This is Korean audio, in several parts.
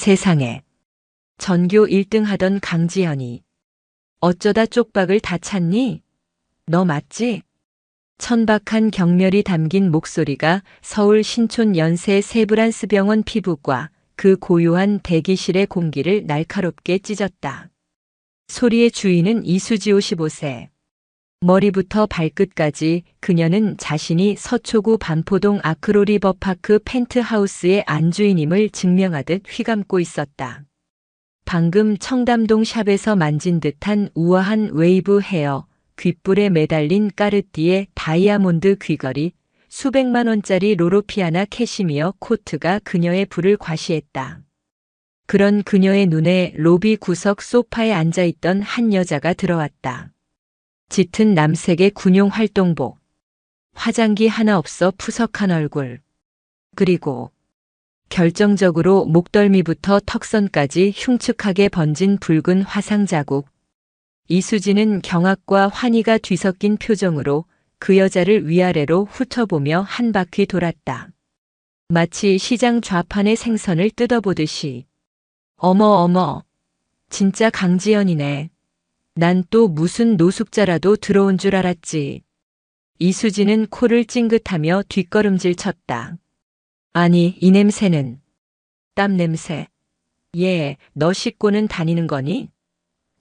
세상에. 전교 1등 하던 강지현이 어쩌다 쪽박을 다 찼니? 너 맞지? 천박한 경멸이 담긴 목소리가 서울 신촌 연세 세브란스병원 피부과 그 고요한 대기실의 공기를 날카롭게 찢었다. 소리의 주인은 이수지 55세. 머리부터 발끝까지 그녀는 자신이 서초구 반포동 아크로리버파크 펜트하우스의 안주인임을 증명하듯 휘감고 있었다. 방금 청담동 샵에서 만진 듯한 우아한 웨이브 헤어, 귓불에 매달린 까르띠에 다이아몬드 귀걸이, 수백만 원짜리 로로피아나 캐시미어 코트가 그녀의 불을 과시했다. 그런 그녀의 눈에 로비 구석 소파에 앉아있던 한 여자가 들어왔다. 짙은 남색의 군용 활동복, 화장기 하나 없어 푸석한 얼굴, 그리고 결정적으로 목덜미부터 턱선까지 흉측하게 번진 붉은 화상 자국. 이수지는 경악과 환희가 뒤섞인 표정으로 그 여자를 위아래로 훑어보며 한 바퀴 돌았다. 마치 시장 좌판의 생선을 뜯어보듯이. 어머 어머, 진짜 강지연이네. 난 또 무슨 노숙자라도 들어온 줄 알았지. 이수지는 코를 찡긋하며 뒷걸음질 쳤다. 아니, 이 냄새는. 땀 냄새. 얘, 너 씻고는 다니는 거니?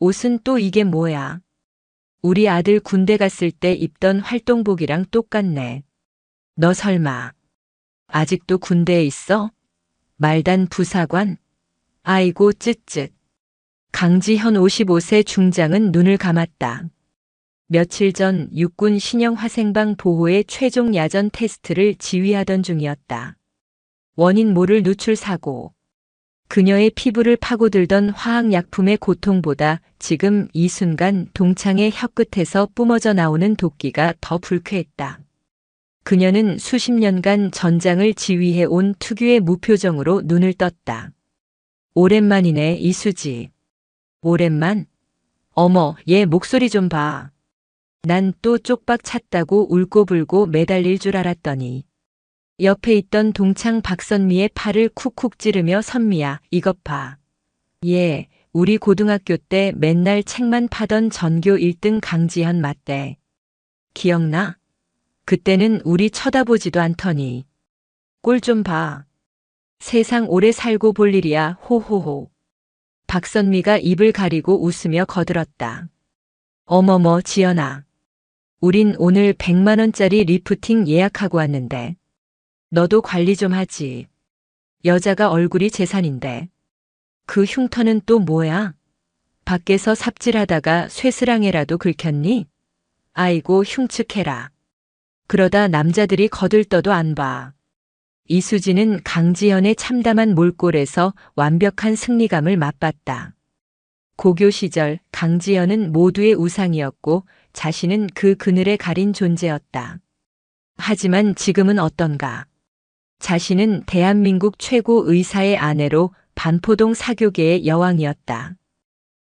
옷은 또 이게 뭐야? 우리 아들 군대 갔을 때 입던 활동복이랑 똑같네. 너 설마 아직도 군대에 있어? 말단 부사관? 아이고 쯧쯧. 강지현 55세 중장은 눈을 감았다. 며칠 전 육군 신형 화생방 보호의 최종 야전 테스트를 지휘하던 중이었다. 원인 모를 누출 사고. 그녀의 피부를 파고들던 화학약품의 고통보다 지금 이 순간 동창의 혀끝에서 뿜어져 나오는 도끼가 더 불쾌했다. 그녀는 수십 년간 전장을 지휘해 온 특유의 무표정으로 눈을 떴다. 오랜만이네, 이수지. 오랜만? 어머, 얘 목소리 좀 봐. 난 또 쪽박 찼다고 울고불고 매달릴 줄 알았더니. 옆에 있던 동창 박선미의 팔을 쿡쿡 찌르며 선미야, 이것 봐. 얘, 우리 고등학교 때 맨날 책만 파던 전교 1등 강지현 맞대. 기억나? 그때는 우리 쳐다보지도 않더니. 꼴 좀 봐. 세상 오래 살고 볼 일이야, 호호호. 박선미가 입을 가리고 웃으며 거들었다. 어머머, 지연아. 우린 오늘 100만 원짜리 리프팅 예약하고 왔는데. 너도 관리 좀 하지. 여자가 얼굴이 재산인데. 그 흉터는 또 뭐야? 밖에서 삽질하다가 쇠스랑에라도 긁혔니? 아이고 흉측해라. 그러다 남자들이 거들떠도 안 봐. 이수지는 강지현의 참담한 몰골에서 완벽한 승리감을 맛봤다. 고교 시절 강지현은 모두의 우상이었고 자신은 그 그늘에 가린 존재였다. 하지만 지금은 어떤가? 자신은 대한민국 최고 의사의 아내로 반포동 사교계의 여왕이었다.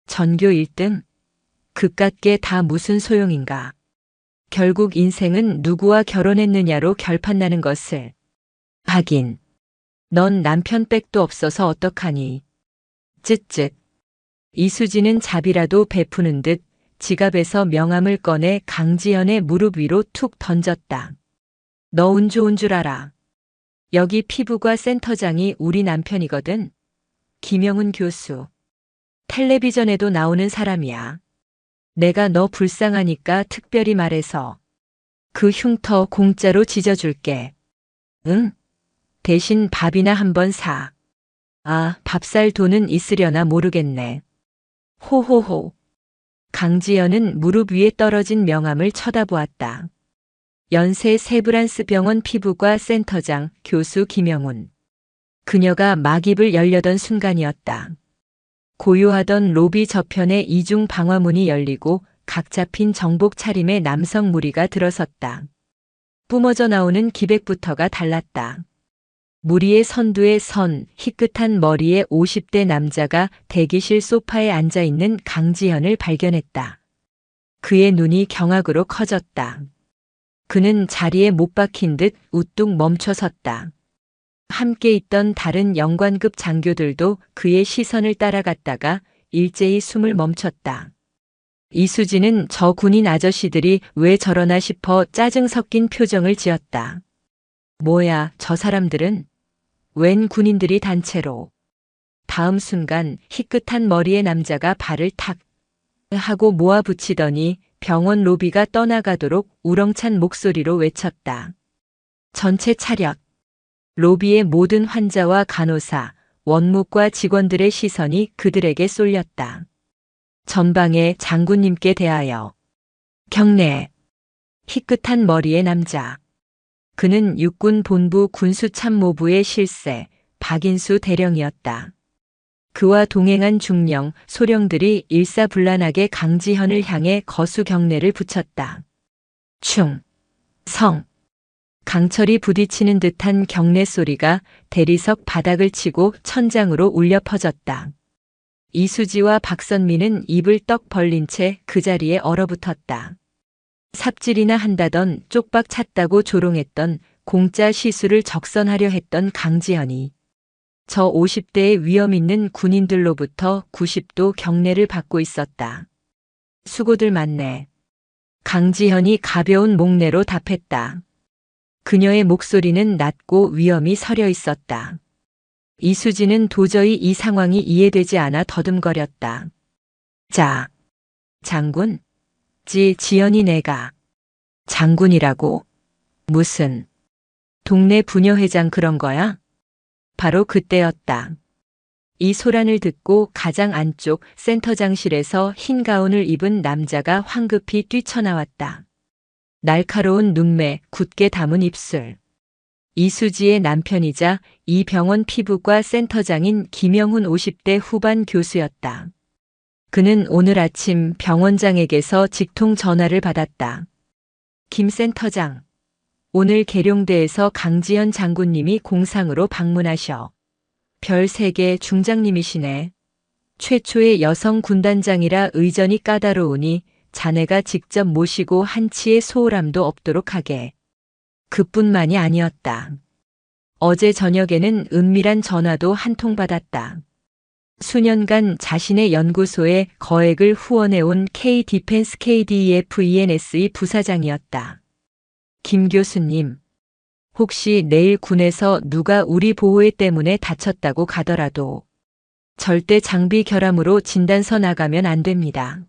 전교 1등? 그깟 게 다 무슨 소용인가? 결국 인생은 누구와 결혼했느냐로 결판나는 것을. 하긴, 넌 남편 백도 없어서 어떡하니? 쯧쯧. 이수지는 잡이라도 베푸는 듯 지갑에서 명함을 꺼내 강지현의 무릎 위로 툭 던졌다. 너 운 좋은 줄 알아. 여기 피부과 센터장이 우리 남편이거든. 김영훈 교수. 텔레비전에도 나오는 사람이야. 내가 너 불쌍하니까 특별히 말해서 그 흉터 공짜로 지져줄게. 응? 대신 밥이나 한번 사. 아, 밥 살 돈은 있으려나 모르겠네. 호호호. 강지연은 무릎 위에 떨어진 명함을 쳐다보았다. 연세 세브란스병원 피부과 센터장 교수 김영훈. 그녀가 막 입을 열려던 순간이었다. 고요하던 로비 저편의 이중 방화문이 열리고 각 잡힌 정복 차림의 남성 무리가 들어섰다. 뿜어져 나오는 기백부터가 달랐다. 무리의 선두에 선 희끗한 머리의 50대 남자가 대기실 소파에 앉아있는 강지현을 발견했다. 그의 눈이 경악으로 커졌다. 그는 자리에 못 박힌 듯 우뚝 멈춰 섰다. 함께 있던 다른 영관급 장교들도 그의 시선을 따라갔다가 일제히 숨을 멈췄다. 이수지는 저 군인 아저씨들이 왜 저러나 싶어 짜증 섞인 표정을 지었다. 뭐야, 저 사람들은? 웬 군인들이 단체로. 다음 순간 희끗한 머리의 남자가 발을 탁 하고 모아붙이더니 병원 로비가 떠나가도록 우렁찬 목소리로 외쳤다. 전체 차렷. 로비의 모든 환자와 간호사, 원목과 직원들의 시선이 그들에게 쏠렸다. 전방의 장군님께 대하여. 경례. 희끗한 머리의 남자. 그는 육군 본부 군수참모부의 실세, 박인수 대령이었다. 그와 동행한 중령, 소령들이 일사불란하게 강지현을 향해 거수 경례를 붙였다. 충, 성. 강철이 부딪히는 듯한 경례 소리가 대리석 바닥을 치고 천장으로 울려 퍼졌다. 이수지와 박선미는 입을 떡 벌린 채 그 자리에 얼어붙었다. 삽질이나 한다던 쪽박 찼다고 조롱했던 공짜 시술을 적선하려 했던 강지현이 저 50대의 위험 있는 군인들로부터 90도 경례를 받고 있었다. 수고들 많네. 강지현이 가벼운 목례로 답했다. 그녀의 목소리는 낮고 위엄이 서려 있었다. 이수지는 도저히 이 상황이 이해되지 않아 더듬거렸다. 자, 장군? 지연이 내가. 장군이라고? 무슨? 동네 부녀회장 그런 거야? 바로 그때였다. 이 소란을 듣고 가장 안쪽 센터장실에서 흰 가운을 입은 남자가 황급히 뛰쳐나왔다. 날카로운 눈매, 굳게 담은 입술. 이수지의 남편이자 이 병원 피부과 센터장인 김영훈 50대 후반 교수였다. 그는 오늘 아침 병원장에게서 직통 전화를 받았다. 김 센터장, 오늘 계룡대에서 강지현 장군님이 공상으로 방문하셔. 별 3개 중장님이시네. 최초의 여성 군단장이라 의전이 까다로우니 자네가 직접 모시고 한치의 소홀함도 없도록 하게. 그뿐만이 아니었다. 어제 저녁에는 은밀한 전화도 한 통 받았다. 수년간 자신의 연구소에 거액을 후원해온 K-디펜스 KDEF-ENS의 부사장이었다. 김 교수님, 혹시 내일 군에서 누가 우리 보호회 때문에 다쳤다고 가더라도 절대 장비 결함으로 진단서 나가면 안 됩니다.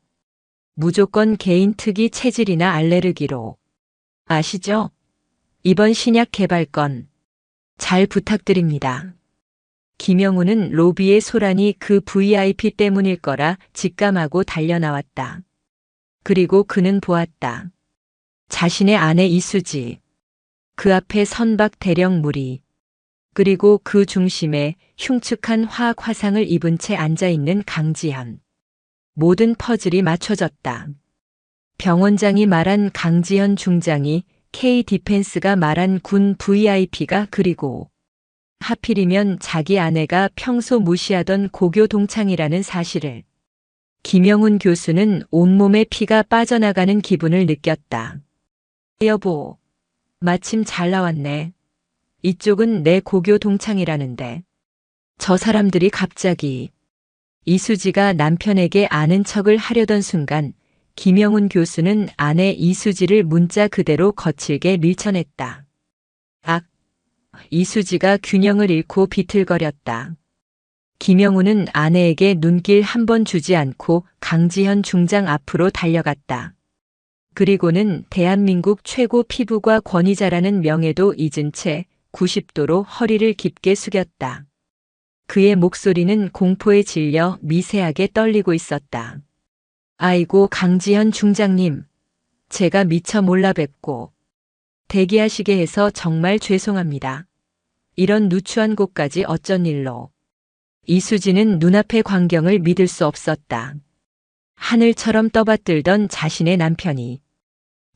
무조건 개인 특이 체질이나 알레르기로. 아시죠? 이번 신약 개발 건 잘 부탁드립니다. 김영우는 로비의 소란이 그 VIP 때문일 거라 직감하고 달려나왔다. 그리고 그는 보았다. 자신의 아내 이수지. 그 앞에 선박 대령 무리. 그리고 그 중심에 흉측한 화학 화상을 입은 채 앉아있는 강지현. 모든 퍼즐이 맞춰졌다. 병원장이 말한 강지현 중장이 K-디펜스가 말한 군 VIP가 그리고 하필이면 자기 아내가 평소 무시하던 고교 동창이라는 사실을 김영훈 교수는 온몸에 피가 빠져나가는 기분을 느꼈다. 여보, 마침 잘 나왔네. 이쪽은 내 고교 동창이라는데. 저 사람들이 갑자기. 이수지가 남편에게 아는 척을 하려던 순간 김영훈 교수는 아내 이수지를 문자 그대로 거칠게 밀쳐냈다. 악! 이수지가 균형을 잃고 비틀거렸다. 김영훈은 아내에게 눈길 한 번 주지 않고 강지현 중장 앞으로 달려갔다. 그리고는 대한민국 최고 피부과 권위자라는 명예도 잊은 채 90도로 허리를 깊게 숙였다. 그의 목소리는 공포에 질려 미세하게 떨리고 있었다. 아이고 강지현 중장님, 제가 미처 몰라 뵙고 대기하시게 해서 정말 죄송합니다. 이런 누추한 곳까지 어쩐 일로. 이수지는 눈앞의 광경을 믿을 수 없었다. 하늘처럼 떠받들던 자신의 남편이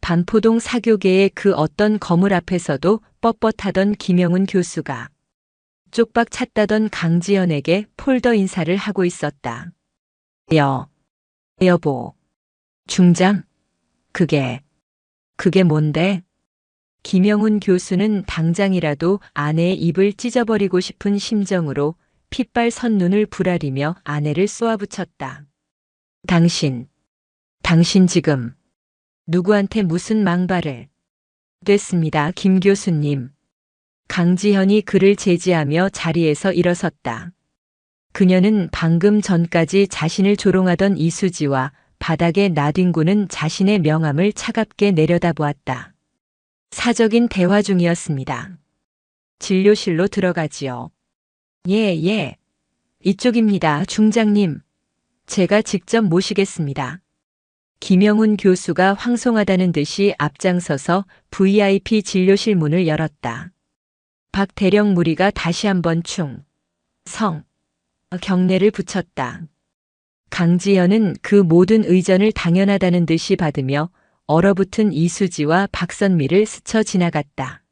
반포동 사교계의 그 어떤 건물 앞에서도 뻣뻣하던 김영훈 교수가 쪽박 찼다던 강지현에게 폴더 인사를 하고 있었다. 여보. 중장? 그게 뭔데? 김영훈 교수는 당장이라도 아내의 입을 찢어버리고 싶은 심정으로 핏발 선 눈을 부라리며 아내를 쏘아붙였다. 당신 지금 누구한테 무슨 망발을. 됐습니다, 김 교수님. 강지현이 그를 제지하며 자리에서 일어섰다. 그녀는 방금 전까지 자신을 조롱하던 이수지와 바닥에 나뒹구는 자신의 명함을 차갑게 내려다보았다. 사적인 대화 중이었습니다. 진료실로 들어가지요. 예. 이쪽입니다, 중장님. 제가 직접 모시겠습니다. 김영훈 교수가 황송하다는 듯이 앞장서서 VIP 진료실 문을 열었다. 박 대령 무리가 다시 한번 경례를 붙였다. 강지현은 그 모든 의전을 당연하다는 듯이 받으며 얼어붙은 이수지와 박선미를 스쳐 지나갔다.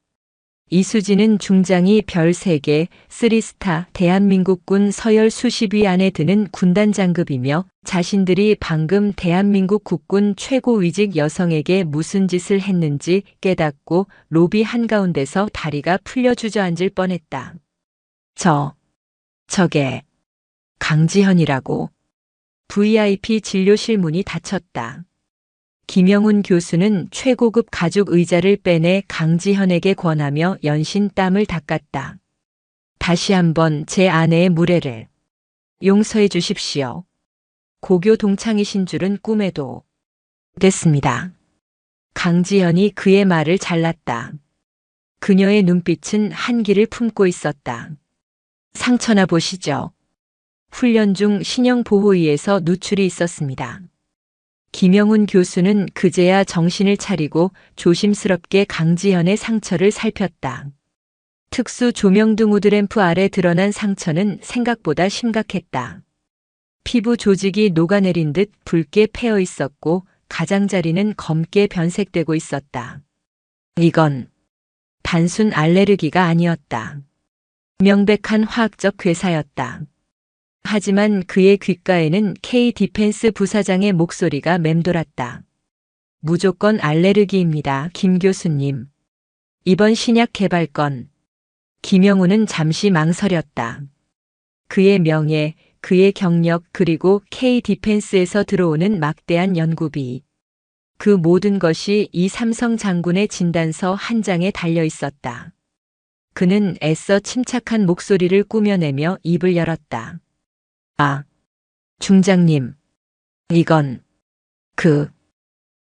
이수지는 중장이 별 3개, 3스타 대한민국군 서열 수십 위 안에 드는 군단 장급이며 자신들이 방금 대한민국 국군 최고위직 여성에게 무슨 짓을 했는지 깨닫고 로비 한가운데서 다리가 풀려 주저앉을 뻔했다. 저게 강지현이라고. VIP 진료실 문이 닫혔다. 김영훈 교수는 최고급 가죽 의자를 빼내 강지현에게 권하며 연신 땀을 닦았다. 다시 한번 제 아내의 무례를 용서해 주십시오. 고교 동창이신 줄은 꿈에도. 됐습니다. 강지현이 그의 말을 잘랐다. 그녀의 눈빛은 한기를 품고 있었다. 상처나 보시죠. 훈련 중 신형보호의에서 누출이 있었습니다. 김영훈 교수는 그제야 정신을 차리고 조심스럽게 강지현의 상처를 살폈다. 특수 조명등 우드램프 아래 드러난 상처는 생각보다 심각했다. 피부 조직이 녹아내린 듯 붉게 패여 있었고 가장자리는 검게 변색되고 있었다. 이건 단순 알레르기가 아니었다. 명백한 화학적 괴사였다. 하지만 그의 귓가에는 K 디펜스 부사장의 목소리가 맴돌았다. 무조건 알레르기입니다, 김 교수님. 이번 신약 개발 건. 김영훈은 잠시 망설였다. 그의 명예, 그의 경력 그리고 K 디펜스에서 들어오는 막대한 연구비. 그 모든 것이 이 삼성 장군의 진단서 한 장에 달려 있었다. 그는 애써 침착한 목소리를 꾸며내며 입을 열었다. 중장님. 이건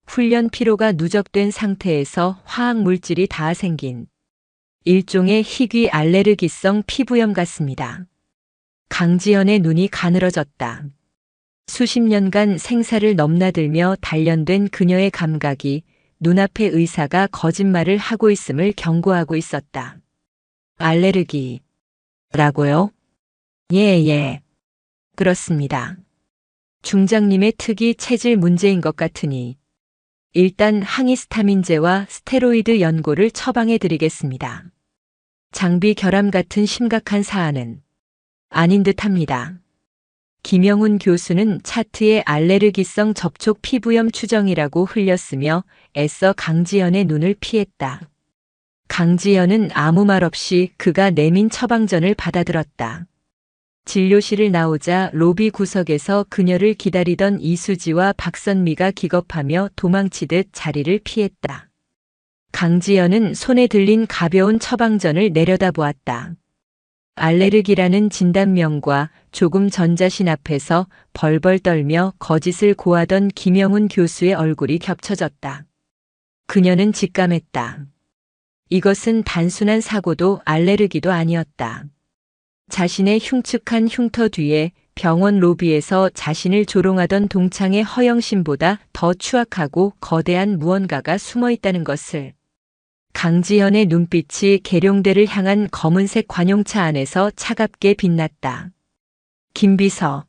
훈련 피로가 누적된 상태에서 화학 물질이 다 생긴 일종의 희귀 알레르기성 피부염 같습니다. 강지현의 눈이 가늘어졌다. 수십 년간 생사를 넘나들며 단련된 그녀의 감각이 눈앞의 의사가 거짓말을 하고 있음을 경고하고 있었다. 알레르기라고요? 예. 그렇습니다. 중장님의 특이 체질 문제인 것 같으니 일단 항히스타민제와 스테로이드 연고를 처방해 드리겠습니다. 장비 결함 같은 심각한 사안은 아닌 듯합니다. 김영훈 교수는 차트에 알레르기성 접촉 피부염 추정이라고 흘렸으며 애써 강지현의 눈을 피했다. 강지현은 아무 말 없이 그가 내민 처방전을 받아들었다. 진료실을 나오자 로비 구석에서 그녀를 기다리던 이수지와 박선미가 기겁하며 도망치듯 자리를 피했다. 강지현은 손에 들린 가벼운 처방전을 내려다보았다. 알레르기라는 진단명과 조금 전 자신 앞에서 벌벌 떨며 거짓을 고하던 김영훈 교수의 얼굴이 겹쳐졌다. 그녀는 직감했다. 이것은 단순한 사고도 알레르기도 아니었다. 자신의 흉측한 흉터 뒤에 병원 로비에서 자신을 조롱하던 동창의 허영심보다 더 추악하고 거대한 무언가가 숨어 있다는 것을. 강지현의 눈빛이 계룡대를 향한 검은색 관용차 안에서 차갑게 빛났다. 김비서.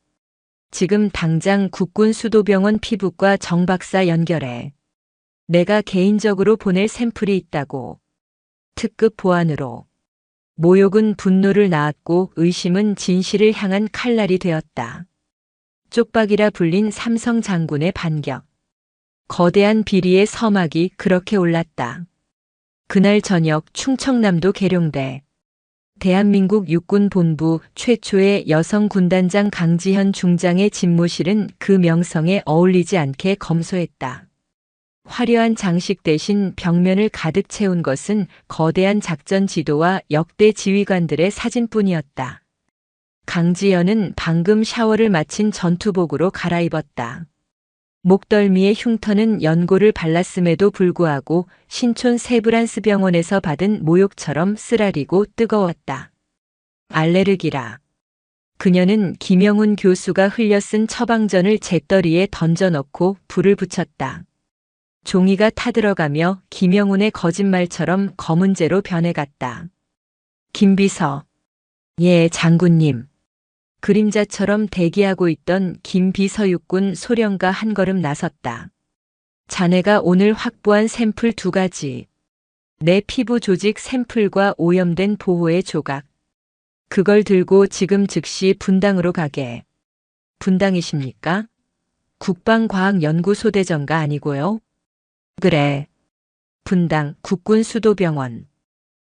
지금 당장 국군수도병원 피부과 정 박사 연결해. 내가 개인적으로 보낼 샘플이 있다고. 특급 보안으로. 모욕은 분노를 낳았고 의심은 진실을 향한 칼날이 되었다. 쪽박이라 불린 삼성 장군의 반격. 거대한 비리의 서막이 그렇게 올랐다. 그날 저녁 충청남도 계룡대. 대한민국 육군본부 최초의 여성 군단장 강지현 중장의 집무실은 그 명성에 어울리지 않게 검소했다. 화려한 장식 대신 벽면을 가득 채운 것은 거대한 작전 지도와 역대 지휘관들의 사진뿐이었다. 강지현은 방금 샤워를 마친 전투복으로 갈아입었다. 목덜미의 흉터는 연고를 발랐음에도 불구하고 신촌 세브란스 병원에서 받은 모욕처럼 쓰라리고 뜨거웠다. 알레르기라. 그녀는 김영훈 교수가 흘려 쓴 처방전을 재떨이에 던져넣고 불을 붙였다. 종이가 타들어가며 김영훈의 거짓말처럼 검은재로 변해갔다. 김비서. 예, 장군님. 그림자처럼 대기하고 있던 김비서 육군 소령가 한 걸음 나섰다. 자네가 오늘 확보한 샘플 2가지. 내 피부 조직 샘플과 오염된 보호의 조각. 그걸 들고 지금 즉시 분당으로 가게. 분당이십니까? 국방과학연구소대전가 아니고요? 그래. 분당 국군수도병원.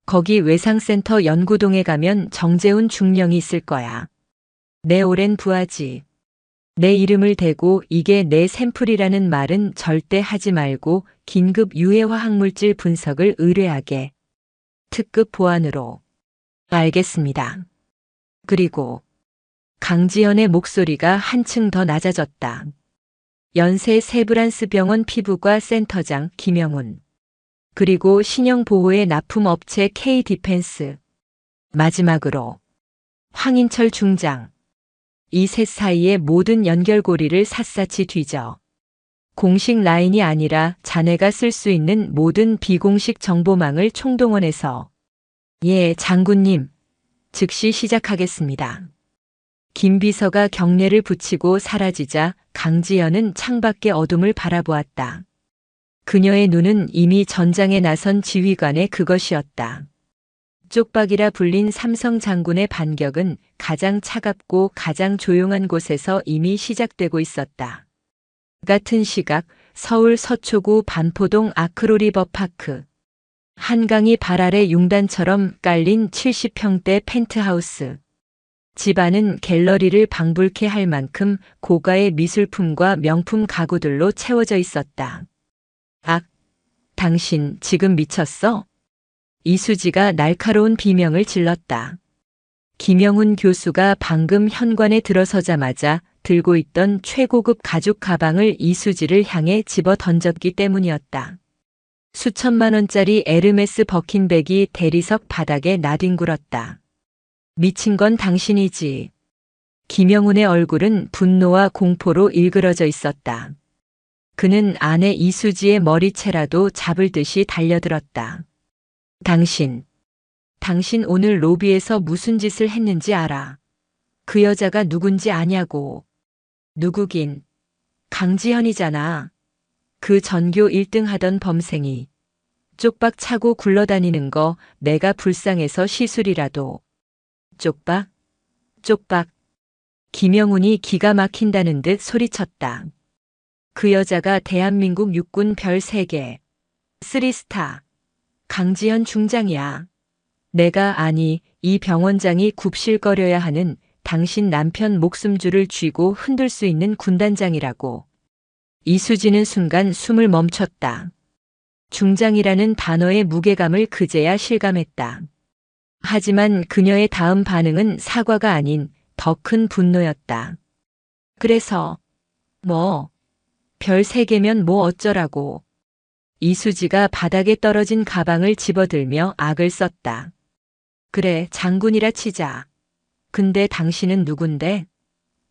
거기 외상센터 연구동에 가면 정재훈 중령이 있을 거야. 내 오랜 부하지. 내 이름을 대고 이게 내 샘플이라는 말은 절대 하지 말고 긴급 유해화학물질 분석을 의뢰하게. 특급 보안으로. 알겠습니다. 그리고 강지현의 목소리가 한층 더 낮아졌다. 연세 세브란스 병원 피부과 센터장 김영훈. 그리고 신형보호의 납품업체 K-디펜스. 마지막으로 황인철 중장. 이 셋 사이의 모든 연결고리를 샅샅이 뒤져. 공식 라인이 아니라 자네가 쓸 수 있는 모든 비공식 정보망을 총동원해서. 예, 장군님. 즉시 시작하겠습니다. 김비서가 경례를 붙이고 사라지자 강지현은 창밖의 어둠을 바라보았다. 그녀의 눈은 이미 전장에 나선 지휘관의 그것이었다. 쪽박이라 불린 삼성 장군의 반격은 가장 차갑고 가장 조용한 곳에서 이미 시작되고 있었다. 같은 시각 서울 서초구 반포동 아크로리버파크. 한강이 발 아래 융단처럼 깔린 70평대 펜트하우스. 집안은 갤러리를 방불케 할 만큼 고가의 미술품과 명품 가구들로 채워져 있었다. 악, 당신 지금 미쳤어? 이수지가 날카로운 비명을 질렀다. 김영훈 교수가 방금 현관에 들어서자마자 들고 있던 최고급 가죽 가방을 이수지를 향해 집어 던졌기 때문이었다. 수천만 원짜리 에르메스 버킨백이 대리석 바닥에 나뒹굴었다. 미친 건 당신이지. 김영훈의 얼굴은 분노와 공포로 일그러져 있었다. 그는 아내 이수지의 머리채라도 잡을 듯이 달려들었다. 당신 오늘 로비에서 무슨 짓을 했는지 알아? 그 여자가 누군지 아냐고. 누구긴. 강지현이잖아. 그 전교 1등 하던 범생이. 쪽박 차고 굴러다니는 거 내가 불쌍해서 시술이라도. 쪽박? 쪽박. 김영훈이 기가 막힌다는 듯 소리쳤다. 그 여자가 대한민국 육군 별 3개. 3스타. 강지현 중장이야. 내가 아니 이 병원장이 굽실거려야 하는 당신 남편 목숨줄을 쥐고 흔들 수 있는 군단장이라고. 이수지는 순간 숨을 멈췄다. 중장이라는 단어의 무게감을 그제야 실감했다. 하지만 그녀의 다음 반응은 사과가 아닌 더 큰 분노였다. 그래서 별 3개면 뭐 어쩌라고. 이수지가 바닥에 떨어진 가방을 집어들며 악을 썼다. 그래, 장군이라 치자. 근데 당신은 누군데?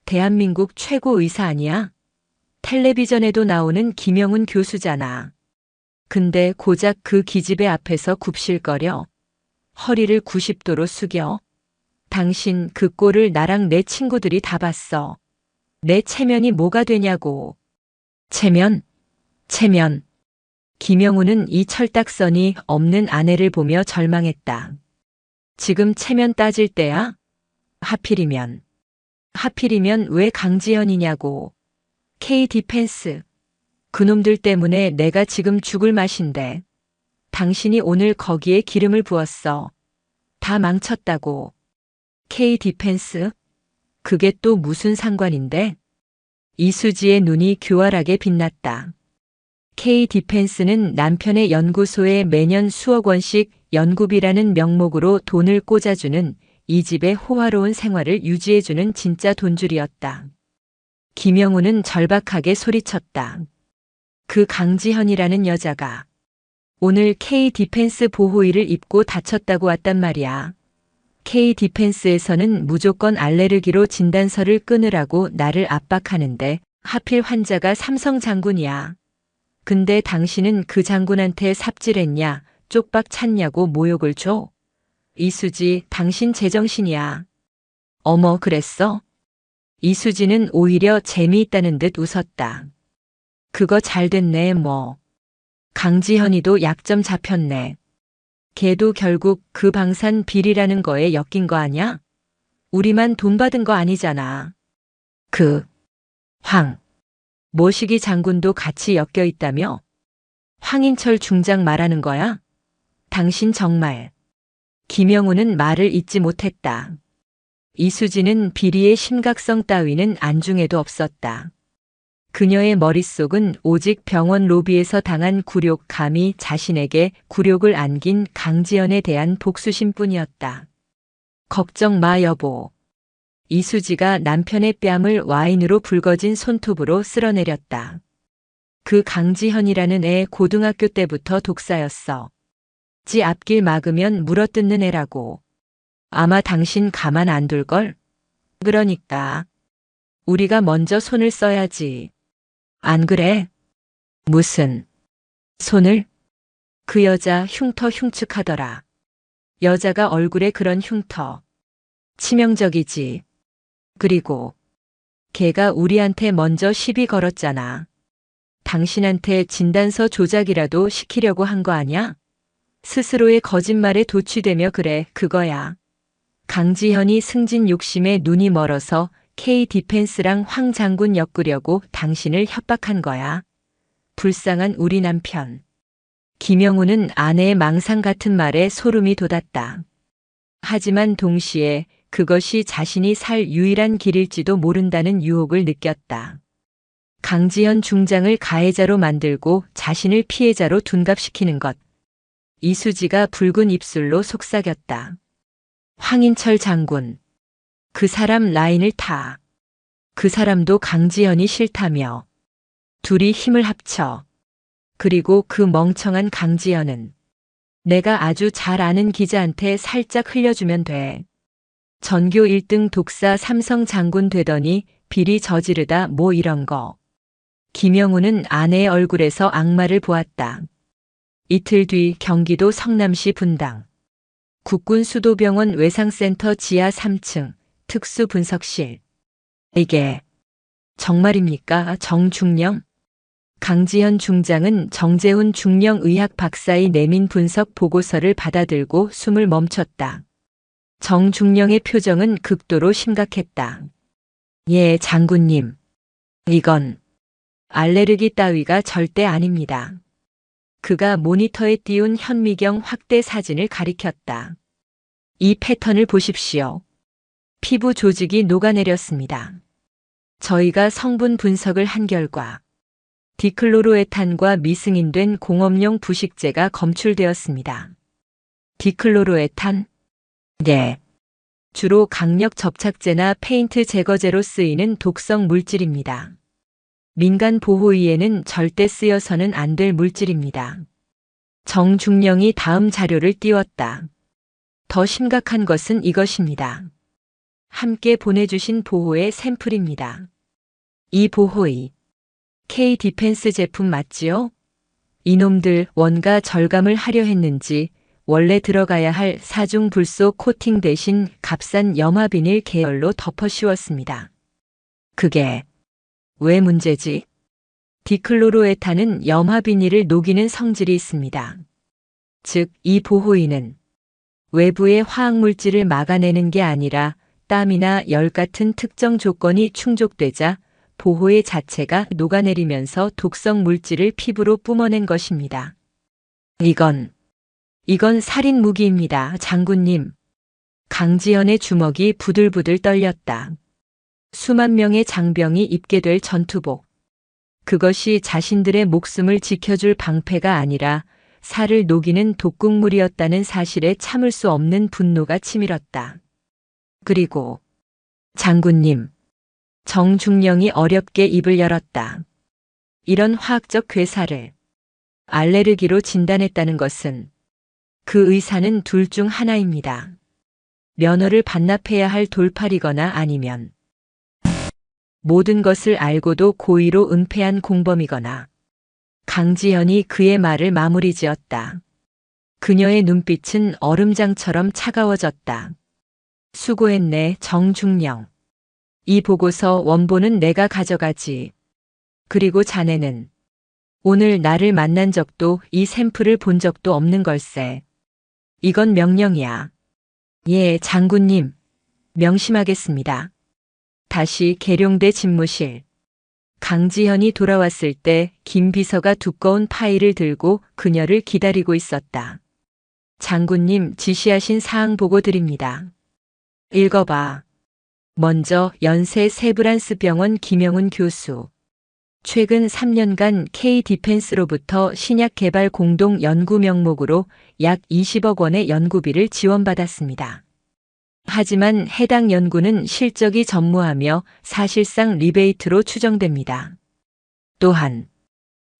대한민국 최고 의사 아니야? 텔레비전에도 나오는 김영훈 교수잖아. 근데 고작 그 기집애 앞에서 굽실거려. 허리를 90도로 숙여. 당신 그 꼴을 나랑 내 친구들이 다 봤어. 내 체면이 뭐가 되냐고. 체면. 김영훈은 이 철딱선이 없는 아내를 보며 절망했다. 지금 체면 따질 때야? 하필이면 왜 강지현이냐고. K-디펜스. 그놈들 때문에 내가 지금 죽을 맛인데. 당신이 오늘 거기에 기름을 부었어. 다 망쳤다고. K 디펜스? 그게 또 무슨 상관인데? 이수지의 눈이 교활하게 빛났다. K 디펜스는 남편의 연구소에 매년 수억 원씩 연구비라는 명목으로 돈을 꽂아주는 이 집의 호화로운 생활을 유지해주는 진짜 돈줄이었다. 김영우는 절박하게 소리쳤다. 그 강지현이라는 여자가 오늘 K 디펜스 보호의를 입고 다쳤다고 왔단 말이야. K 디펜스에서는 무조건 알레르기로 진단서를 끊으라고 나를 압박하는데 하필 환자가 삼성 장군이야. 근데 당신은 그 장군한테 삽질했냐, 쪽박 찼냐고 모욕을 줘? 이수지, 당신 제정신이야. 어머, 그랬어? 이수지는 오히려 재미있다는 듯 웃었다. 그거 잘 됐네, 뭐. 강지현이도 약점 잡혔네. 걔도 결국 그 방산 비리라는 거에 엮인 거 아냐? 우리만 돈 받은 거 아니잖아. 모시기 장군도 같이 엮여 있다며? 황인철 중장 말하는 거야? 당신 정말. 김영우는 말을 잇지 못했다. 이수지는 비리의 심각성 따위는 안중에도 없었다. 그녀의 머릿속은 오직 병원 로비에서 당한 굴욕, 감히 자신에게 굴욕을 안긴 강지연에 대한 복수심뿐이었다. 걱정 마, 여보. 이수지가 남편의 뺨을 와인으로 붉어진 손톱으로 쓸어내렸다. 그 강지현이라는 애 고등학교 때부터 독사였어. 지 앞길 막으면 물어뜯는 애라고. 아마 당신 가만 안 둘걸? 그러니까. 우리가 먼저 손을 써야지. 안 그래? 무슨 손을? 그 여자 흉터 흉측하더라. 여자가 얼굴에 그런 흉터. 치명적이지. 그리고 걔가 우리한테 먼저 시비 걸었잖아. 당신한테 진단서 조작이라도 시키려고 한 거 아냐? 스스로의 거짓말에 도취되며 그래, 그거야. 강지현이 승진 욕심에 눈이 멀어서 K 디펜스랑 황 장군 엮으려고 당신을 협박한 거야. 불쌍한 우리 남편. 김영우는 아내의 망상 같은 말에 소름이 돋았다. 하지만 동시에 그것이 자신이 살 유일한 길일지도 모른다는 유혹을 느꼈다. 강지현 중장을 가해자로 만들고 자신을 피해자로 둔갑시키는 것. 이수지가 붉은 입술로 속삭였다. 황인철 장군. 그 사람 라인을 타. 그 사람도 강지현이 싫다며. 둘이 힘을 합쳐. 그리고 그 멍청한 강지현은 내가 아주 잘 아는 기자한테 살짝 흘려주면 돼. 전교 1등 독사 삼성 장군 되더니 비리 저지르다 뭐 이런 거. 김영우는 아내의 얼굴에서 악마를 보았다. 이틀 뒤 경기도 성남시 분당. 국군수도병원 외상센터 지하 3층 특수분석실. 이게 정말입니까, 정중령? 강지현 중장은 정재훈 중령의학 박사의 내민 분석 보고서를 받아들고 숨을 멈췄다. 정중령의 표정은 극도로 심각했다. 예, 장군님. 이건 알레르기 따위가 절대 아닙니다. 그가 모니터에 띄운 현미경 확대 사진을 가리켰다. 이 패턴을 보십시오. 피부 조직이 녹아내렸습니다. 저희가 성분 분석을 한 결과 디클로로에탄과 미승인된 공업용 부식제가 검출되었습니다. 디클로로에탄? 네. 주로 강력 접착제나 페인트 제거제로 쓰이는 독성 물질입니다. 민간 보호의에는 절대 쓰여서는 안 될 물질입니다. 정중령이 다음 자료를 띄웠다. 더 심각한 것은 이것입니다. 함께 보내주신 보호의 샘플입니다. 이 보호의 K 디펜스 제품 맞지요? 이놈들 원가 절감을 하려 했는지 원래 들어가야 할 사중 불소 코팅 대신 값싼 염화비닐 계열로 덮어 씌웠습니다. 그게 왜 문제지? 디클로로에탄은 염화비닐을 녹이는 성질이 있습니다. 즉, 이 보호의는 외부의 화학물질을 막아내는 게 아니라 땀이나 열 같은 특정 조건이 충족되자 보호의 자체가 녹아내리면서 독성 물질을 피부로 뿜어낸 것입니다. 이건 이건 살인 무기입니다, 장군님. 강지현의 주먹이 부들부들 떨렸다. 수만 명의 장병이 입게 될 전투복. 그것이 자신들의 목숨을 지켜줄 방패가 아니라 살을 녹이는 독극물이었다는 사실에 참을 수 없는 분노가 치밀었다. 그리고 장군님. 정중령이 어렵게 입을 열었다. 이런 화학적 괴사를 알레르기로 진단했다는 것은 그 의사는 둘 중 하나입니다. 면허를 반납해야 할 돌팔이거나 아니면 모든 것을 알고도 고의로 은폐한 공범이거나. 강지현이 그의 말을 마무리 지었다. 그녀의 눈빛은 얼음장처럼 차가워졌다. 수고했네, 정중령. 이 보고서 원본은 내가 가져가지. 그리고 자네는 오늘 나를 만난 적도 이 샘플을 본 적도 없는 걸세. 이건 명령이야. 예, 장군님. 명심하겠습니다. 다시 계룡대 집무실. 강지현이 돌아왔을 때 김 비서가 두꺼운 파일을 들고 그녀를 기다리고 있었다. 장군님 지시하신 사항 보고 드립니다. 읽어봐. 먼저 연세 세브란스 병원 김영훈 교수. 최근 3년간 K-디펜스로부터 신약 개발 공동 연구 명목으로 약 20억 원의 연구비를 지원받았습니다. 하지만 해당 연구는 실적이 전무하며 사실상 리베이트로 추정됩니다. 또한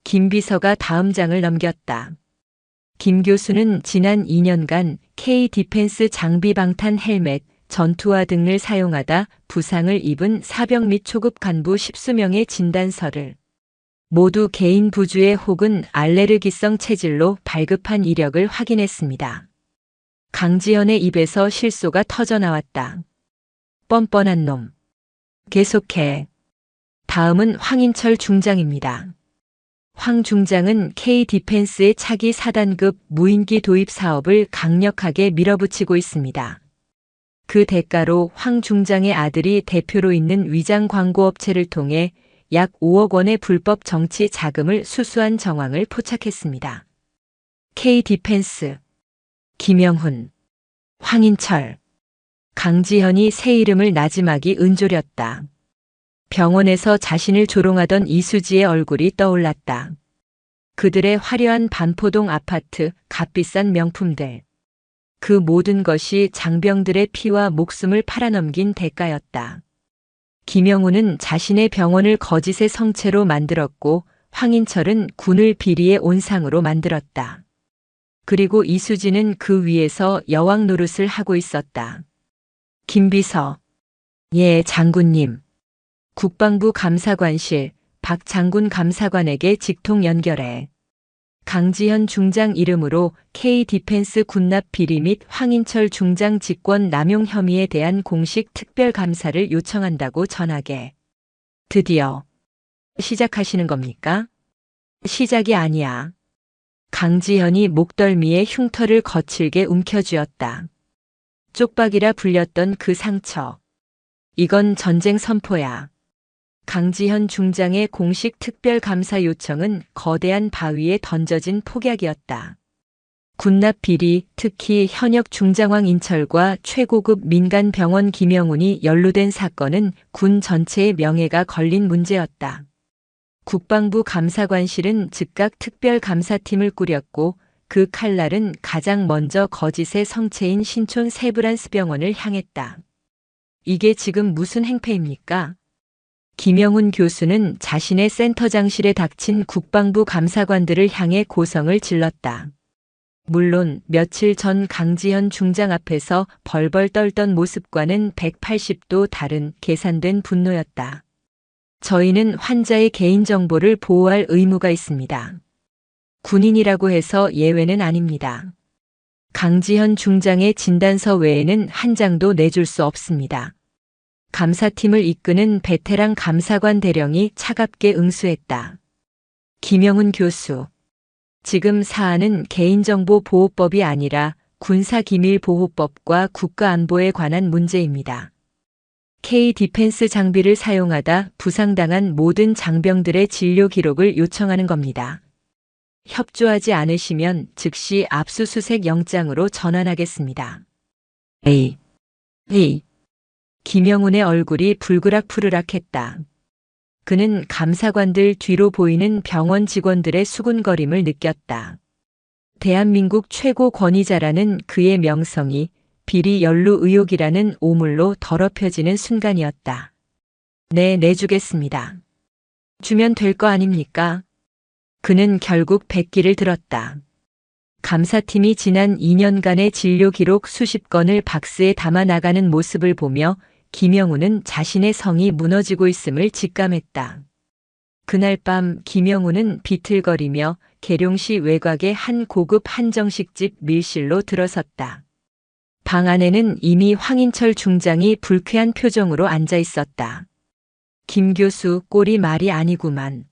김 비서가 다음 장을 넘겼다. 김 교수는 지난 2년간 K-디펜스 장비 방탄 헬멧, 전투화 등을 사용하다 부상을 입은 사병 및 초급 간부 10수명의 진단서를 모두 개인 부주의 혹은 알레르기성 체질로 발급한 이력을 확인했습니다. 강지현의 입에서 실소가 터져나왔다. 뻔뻔한 놈. 계속해. 다음은 황인철 중장입니다. 황 중장은 K-디펜스의 차기 4단급 무인기 도입 사업을 강력하게 밀어붙이고 있습니다. 그 대가로 황 중장의 아들이 대표로 있는 위장 광고업체를 통해 약 5억 원의 불법 정치 자금을 수수한 정황을 포착했습니다. K-디펜스, 김영훈, 황인철, 강지현이 새 이름을 나지막이 은조렸다. 병원에서 자신을 조롱하던 이수지의 얼굴이 떠올랐다. 그들의 화려한 반포동 아파트, 값비싼 명품들. 그 모든 것이 장병들의 피와 목숨을 팔아넘긴 대가였다. 김영훈은 자신의 병원을 거짓의 성체로 만들었고 황인철은 군을 비리의 온상으로 만들었다. 그리고 이수지는 그 위에서 여왕 노릇을 하고 있었다. 김비서. 예, 장군님. 국방부 감사관실, 박 장군 감사관에게 직통 연결해. 강지현 중장 이름으로 K-디펜스 군납 비리 및 황인철 중장 직권 남용 혐의에 대한 공식 특별 감사를 요청한다고 전하게. 드디어 시작하시는 겁니까? 시작이 아니야. 강지현이 목덜미에 흉터를 거칠게 움켜쥐었다. 쪽박이라 불렸던 그 상처. 이건 전쟁 선포야. 강지현 중장의 공식 특별 감사 요청은 거대한 바위에 던져진 폭약이었다. 군납 비리, 특히 현역 중장왕 인철과 최고급 민간 병원 김영훈이 연루된 사건은 군 전체의 명예가 걸린 문제였다. 국방부 감사관실은 즉각 특별 감사팀을 꾸렸고 그 칼날은 가장 먼저 거짓의 성체인 신촌 세브란스 병원을 향했다. 이게 지금 무슨 행패입니까? 김영훈 교수는 자신의 센터장실에 닥친 국방부 감사관들을 향해 고성을 질렀다. 물론 며칠 전 강지현 중장 앞에서 벌벌 떨던 모습과는 180도 다른 계산된 분노였다. 저희는 환자의 개인정보를 보호할 의무가 있습니다. 군인이라고 해서 예외는 아닙니다. 강지현 중장의 진단서 외에는 한 장도 내줄 수 없습니다. 감사팀을 이끄는 베테랑 감사관 대령이 차갑게 응수했다. 김영훈 교수. 지금 사안은 개인정보보호법이 아니라 군사기밀보호법과 국가안보에 관한 문제입니다. K-디펜스 장비를 사용하다 부상당한 모든 장병들의 진료 기록을 요청하는 겁니다. 협조하지 않으시면 즉시 압수수색 영장으로 전환하겠습니다. 에이, 에이. 김영훈의 얼굴이 불그락푸르락했다. 그는 감사관들 뒤로 보이는 병원 직원들의 수군거림을 느꼈다. 대한민국 최고 권위자라는 그의 명성이 비리 연루 의혹이라는 오물로 더럽혀지는 순간이었다. 네, 내주겠습니다. 주면 될 거 아닙니까? 그는 결국 백기를 들었다. 감사팀이 지난 2년간의 진료 기록 수십 건을 박스에 담아 나가는 모습을 보며 김영훈은 자신의 성이 무너지고 있음을 직감했다. 그날 밤 김영훈은 비틀거리며 계룡시 외곽의 한 고급 한정식집 밀실로 들어섰다. 방 안에는 이미 황인철 중장이 불쾌한 표정으로 앉아 있었다. 김 교수 꼴이 말이 아니구만.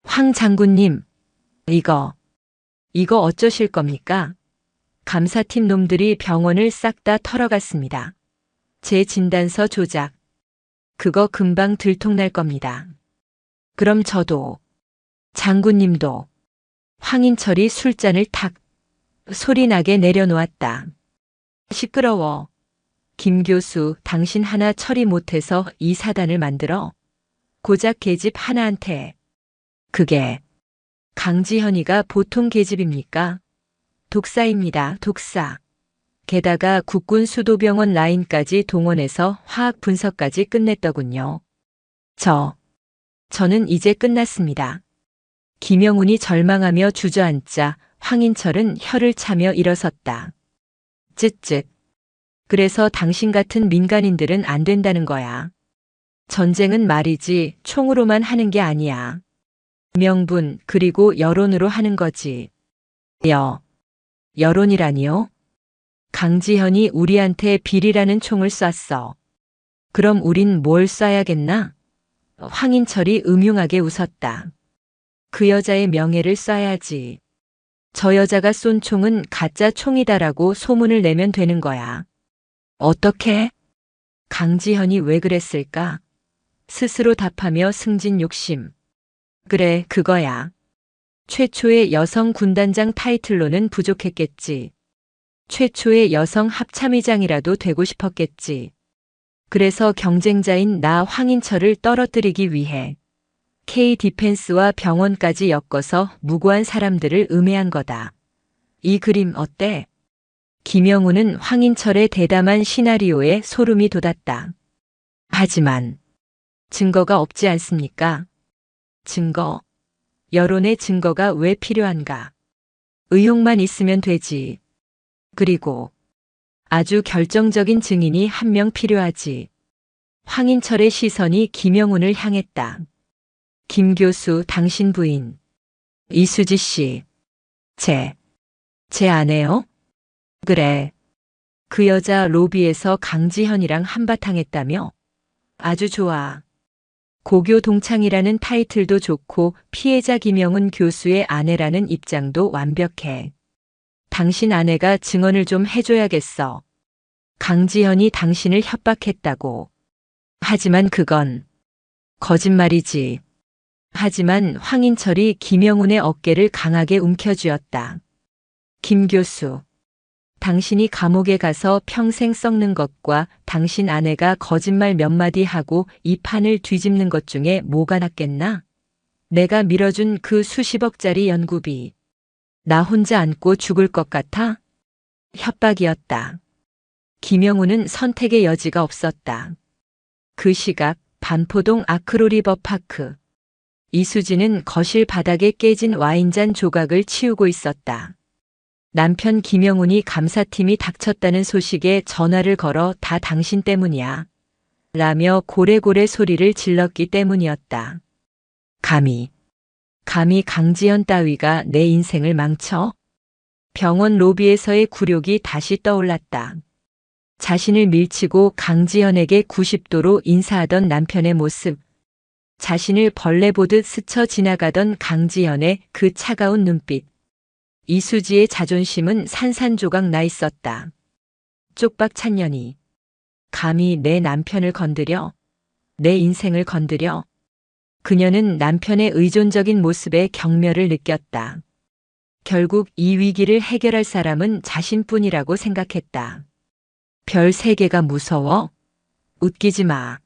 황 장군님, 이거 어쩌실 겁니까? 감사팀 놈들이 병원을 싹 다 털어갔습니다. 제 진단서 조작. 그거 금방 들통날 겁니다. 그럼 저도, 장군님도. 황인철이 술잔을 탁 소리나게 내려놓았다. 시끄러워. 김 교수, 당신 하나 처리 못해서 이 사단을 만들어? 고작 계집 하나한테. 그게 강지현이가 보통 계집입니까? 독사입니다, 독사. 게다가 국군 수도병원 라인까지 동원해서 화학 분석까지 끝냈더군요. 저는 이제 끝났습니다. 김영훈이 절망하며 주저앉자 황인철은 혀를 차며 일어섰다. 쯧쯧. 그래서 당신 같은 민간인들은 안 된다는 거야. 전쟁은 말이지 총으로만 하는 게 아니야. 명분 그리고 여론으로 하는 거지. 여론이라니요? 강지현이 우리한테 비리라는 총을 쐈어. 그럼 우린 뭘 쏴야겠나? 황인철이 음흉하게 웃었다. 그 여자의 명예를 쏴야지. 저 여자가 쏜 총은 가짜 총이다라고 소문을 내면 되는 거야. 어떻게? 강지현이 왜 그랬을까? 스스로 답하며 승진 욕심. 그래, 그거야. 최초의 여성 군단장 타이틀로는 부족했겠지. 최초의 여성 합참의장이라도 되고 싶었겠지. 그래서 경쟁자인 나 황인철을 떨어뜨리기 위해 K-디펜스와 병원까지 엮어서 무고한 사람들을 음해한 거다. 이 그림 어때? 김영훈은 황인철의 대담한 시나리오에 소름이 돋았다. 하지만 증거가 없지 않습니까? 증거? 여론의 증거가 왜 필요한가? 의혹만 있으면 되지. 그리고 아주 결정적인 증인이 한 명 필요하지. 황인철의 시선이 김영훈을 향했다. 김 교수, 당신 부인. 이수지 씨. 제 아내요? 그래. 그 여자 로비에서 강지현이랑 한바탕 했다며? 아주 좋아. 고교 동창이라는 타이틀도 좋고 피해자 김영훈 교수의 아내라는 입장도 완벽해. 당신 아내가 증언을 좀 해줘야겠어. 강지현이 당신을 협박했다고. 하지만 그건 거짓말이지. 하지만 황인철이 김영훈의 어깨를 강하게 움켜쥐었다. 김 교수, 당신이 감옥에 가서 평생 썩는 것과 당신 아내가 거짓말 몇 마디 하고 이 판을 뒤집는 것 중에 뭐가 낫겠나? 내가 밀어준 그 수십억짜리 연구비. 나 혼자 안고 죽을 것 같아? 협박이었다. 김영훈은 선택의 여지가 없었다. 그 시각 반포동 아크로리버파크. 이수지는 거실 바닥에 깨진 와인잔 조각을 치우고 있었다. 남편 김영훈이 감사팀이 닥쳤다는 소식에 전화를 걸어 다 당신 때문이야. 라며 고래고래 소리를 질렀기 때문이었다. 감히 강지현 따위가 내 인생을 망쳐? 병원 로비에서의 굴욕이 다시 떠올랐다. 자신을 밀치고 강지현에게 90도로 인사하던 남편의 모습. 자신을 벌레 보듯 스쳐 지나가던 강지현의 그 차가운 눈빛. 이수지의 자존심은 산산조각 나 있었다. 쪽박 찬년이. 감히 내 남편을 건드려? 내 인생을 건드려? 그녀는 남편의 의존적인 모습에 경멸을 느꼈다. 결국 이 위기를 해결할 사람은 자신뿐이라고 생각했다. 별 3개가 무서워? 웃기지 마.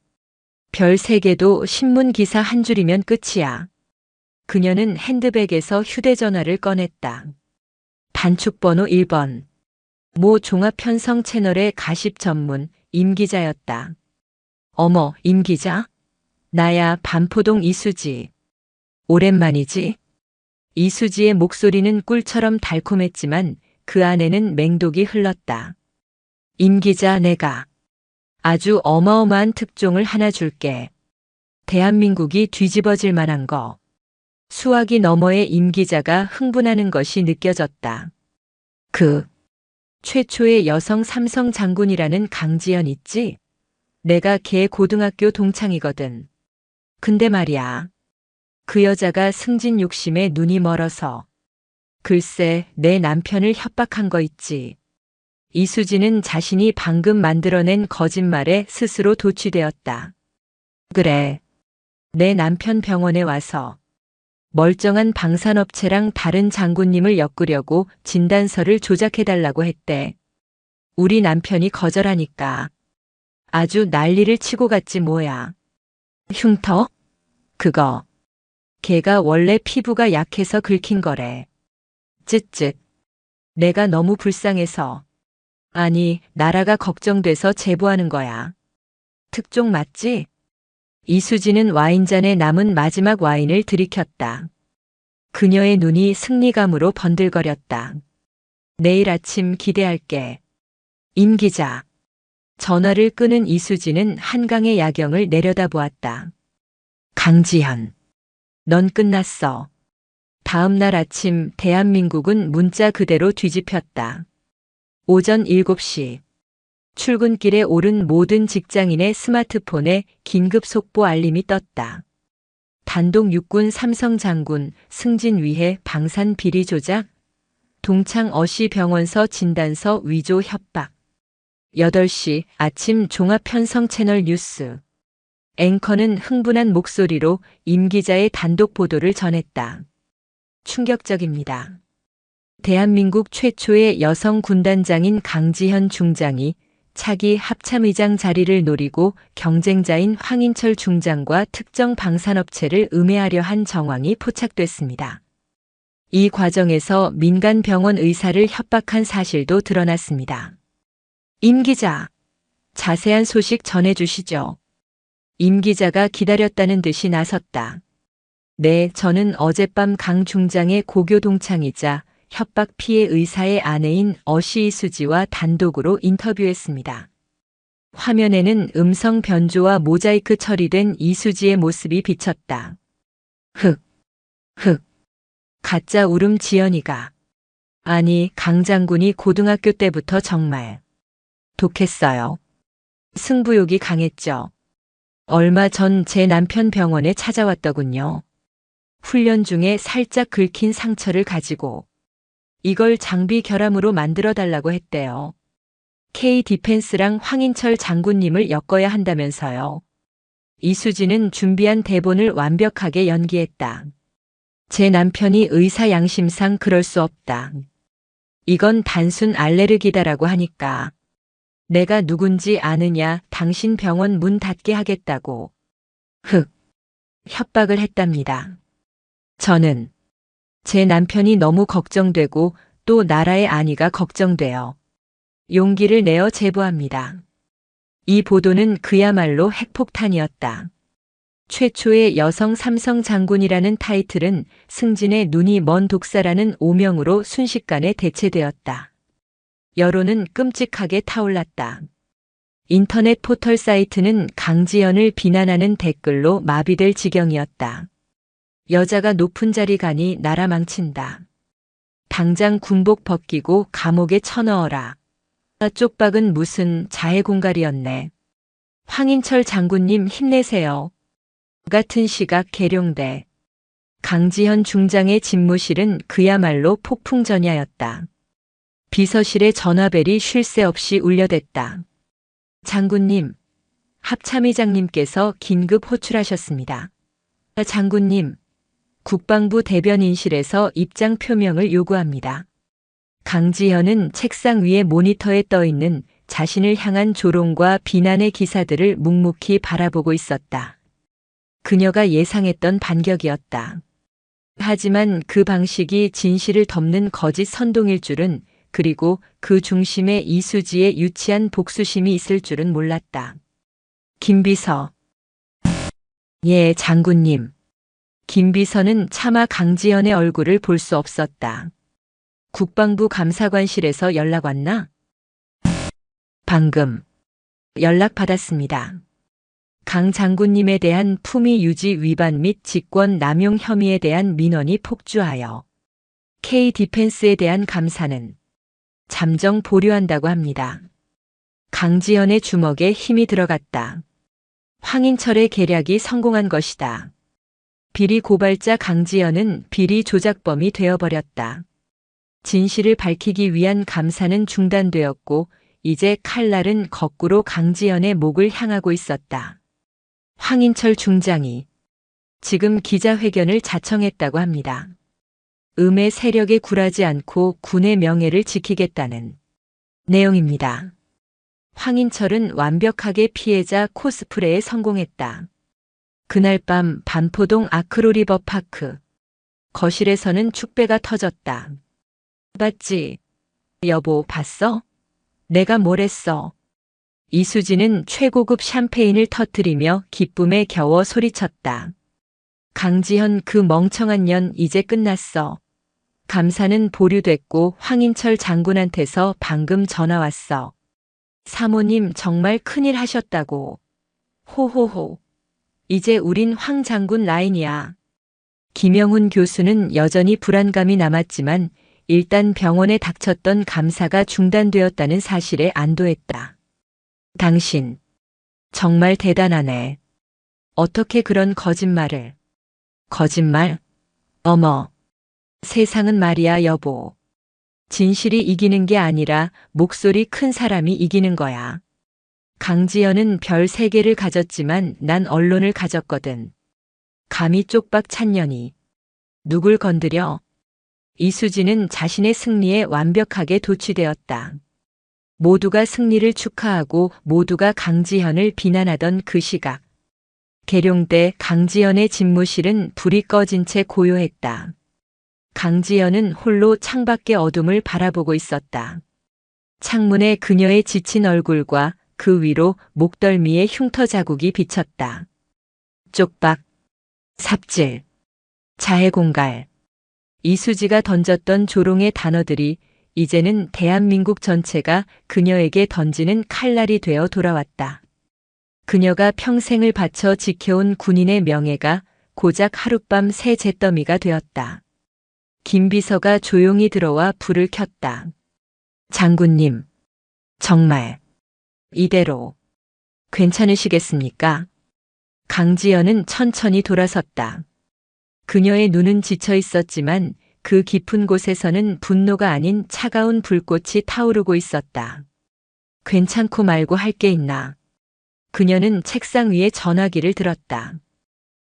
별 3개도 신문 기사 한 줄이면 끝이야. 그녀는 핸드백에서 휴대전화를 꺼냈다. 단축번호 1번. 모 종합편성 채널의 가십 전문 임 기자였다. 어머, 임 기자? 나야, 반포동 이수지. 오랜만이지? 이수지의 목소리는 꿀처럼 달콤했지만 그 안에는 맹독이 흘렀다. 임 기자, 내가 아주 어마어마한 특종을 하나 줄게. 대한민국이 뒤집어질 만한 거. 수화기 너머의 임 기자가 흥분하는 것이 느껴졌다. 최초의 여성 삼성 장군이라는 강지연 있지? 내가 걔 고등학교 동창이거든. 근데 말이야. 그 여자가 승진 욕심에 눈이 멀어서. 글쎄, 내 남편을 협박한 거 있지. 이수지는 자신이 방금 만들어낸 거짓말에 스스로 도취되었다. 그래. 내 남편 병원에 와서 멀쩡한 방산업체랑 다른 장군님을 엮으려고 진단서를 조작해달라고 했대. 우리 남편이 거절하니까 아주 난리를 치고 갔지 뭐야. 흉터? 그거. 걔가 원래 피부가 약해서 긁힌 거래. 쯧쯧. 내가 너무 불쌍해서. 아니, 나라가 걱정돼서 제보하는 거야. 특종 맞지? 이수지는 와인잔에 남은 마지막 와인을 들이켰다. 그녀의 눈이 승리감으로 번들거렸다. 내일 아침 기대할게. 임 기자. 전화를 끄는 이수지는 한강의 야경을 내려다보았다. 강지현. 넌 끝났어. 다음 날 아침 대한민국은 문자 그대로 뒤집혔다. 오전 7시. 출근길에 오른 모든 직장인의 스마트폰에 긴급 속보 알림이 떴다. 단독 육군 삼성 장군 승진 위해 방산 비리 조작, 동창 어시 병원서 진단서 위조 협박. 8시 아침 종합편성 채널 뉴스. 앵커는 흥분한 목소리로 임 기자의 단독 보도를 전했다. 충격적입니다. 대한민국 최초의 여성 군단장인 강지현 중장이 차기 합참의장 자리를 노리고 경쟁자인 황인철 중장과 특정 방산업체를 음해하려 한 정황이 포착됐습니다. 이 과정에서 민간 병원 의사를 협박한 사실도 드러났습니다. 임 기자, 자세한 소식 전해주시죠. 임 기자가 기다렸다는 듯이 나섰다. 네, 저는 어젯밤 강 중장의 고교 동창이자 협박 피해 의사의 아내인 어시 이수지와 단독으로 인터뷰했습니다. 화면에는 음성 변조와 모자이크 처리된 이수지의 모습이 비쳤다. 가짜 울음 지연이가. 아니, 강 장군이 고등학교 때부터 정말 독했어요. 승부욕이 강했죠. 얼마 전 제 남편 병원에 찾아왔더군요. 훈련 중에 살짝 긁힌 상처를 가지고 이걸 장비 결함으로 만들어 달라고 했대요. K 디펜스랑 황인철 장군님을 엮어야 한다면서요. 이수지는 준비한 대본을 완벽하게 연기했다. 제 남편이 의사 양심상 그럴 수 없다. 이건 단순 알레르기다라고 하니까. 내가 누군지 아느냐, 당신 병원 문 닫게 하겠다고. 협박을 했답니다. 저는 제 남편이 너무 걱정되고 또 나라의 안위가 걱정돼요. 용기를 내어 제보합니다. 이 보도는 그야말로 핵폭탄이었다. 최초의 여성 삼성 장군이라는 타이틀은 승진의 눈이 먼 독사라는 오명으로 순식간에 대체되었다. 여론은 끔찍하게 타올랐다. 인터넷 포털 사이트는 강지연을 비난하는 댓글로 마비될 지경이었다. 여자가 높은 자리 가니 나라 망친다. 당장 군복 벗기고 감옥에 쳐넣어라. 쪽박은 무슨 자해공갈이었네. 황인철 장군님 힘내세요. 같은 시각 계룡대. 강지현 중장의 집무실은 그야말로 폭풍전야였다. 비서실의 전화벨이 쉴 새 없이 울려댔다. 장군님, 합참의장님께서 긴급 호출하셨습니다. 장군님, 국방부 대변인실에서 입장 표명을 요구합니다. 강지현은 책상 위에 모니터에 떠 있는 자신을 향한 조롱과 비난의 기사들을 묵묵히 바라보고 있었다. 그녀가 예상했던 반격이었다. 하지만 그 방식이 진실을 덮는 거짓 선동일 줄은, 그리고 그 중심에 이수지의 유치한 복수심이 있을 줄은 몰랐다. 김비서. 예, 장군님. 김비서는 차마 강지현의 얼굴을 볼 수 없었다. 국방부 감사관실에서 연락 왔나? 방금 연락받았습니다. 강 장군님에 대한 품위 유지 위반 및 직권 남용 혐의에 대한 민원이 폭주하여 K-디펜스에 대한 감사는 잠정 보류한다고 합니다. 강지현의 주먹에 힘이 들어갔다. 황인철의 계략이 성공한 것이다. 비리 고발자 강지현은 비리 조작범이 되어버렸다. 진실을 밝히기 위한 감사는 중단되었고 이제 칼날은 거꾸로 강지현의 목을 향하고 있었다. 황인철 중장이 지금 기자회견을 자청했다고 합니다. 음의 세력에 굴하지 않고 군의 명예를 지키겠다는 내용입니다. 황인철은 완벽하게 피해자 코스프레에 성공했다. 그날 밤 반포동 아크로리버파크 거실에서는 축배가 터졌다. 봤지? 여보, 봤어? 내가 뭘 했어? 이수지는 최고급 샴페인을 터뜨리며 기쁨에 겨워 소리쳤다. 강지현, 그 멍청한 년 이제 끝났어. 감사는 보류됐고 황인철 장군한테서 방금 전화 왔어. 사모님 정말 큰일 하셨다고. 호호호. 이제 우린 황 장군 라인이야. 김영훈 교수는 여전히 불안감이 남았지만 일단 병원에 닥쳤던 감사가 중단되었다는 사실에 안도했다. 당신 정말 대단하네. 어떻게 그런 거짓말을. 거짓말? 어머. 세상은 말이야, 여보. 진실이 이기는 게 아니라 목소리 큰 사람이 이기는 거야. 강지현은 별 3개를 가졌지만 난 언론을 가졌거든. 감히 쪽박 찬년이 누굴 건드려? 이수지는 자신의 승리에 완벽하게 도취되었다. 모두가 승리를 축하하고 모두가 강지현을 비난하던 그 시각. 계룡대 강지현의 집무실은 불이 꺼진 채 고요했다. 강지현은 홀로 창밖의 어둠을 바라보고 있었다. 창문에 그녀의 지친 얼굴과 그 위로 목덜미의 흉터 자국이 비쳤다. 쪽박, 삽질, 자해공갈. 이수지가 던졌던 조롱의 단어들이 이제는 대한민국 전체가 그녀에게 던지는 칼날이 되어 돌아왔다. 그녀가 평생을 바쳐 지켜온 군인의 명예가 고작 하룻밤 새 잿더미가 되었다. 김비서가 조용히 들어와 불을 켰다. 장군님, 정말 이대로 괜찮으시겠습니까? 강지현은 천천히 돌아섰다. 그녀의 눈은 지쳐 있었지만 그 깊은 곳에서는 분노가 아닌 차가운 불꽃이 타오르고 있었다. 괜찮고 말고 할 게 있나? 그녀는 책상 위에 전화기를 들었다.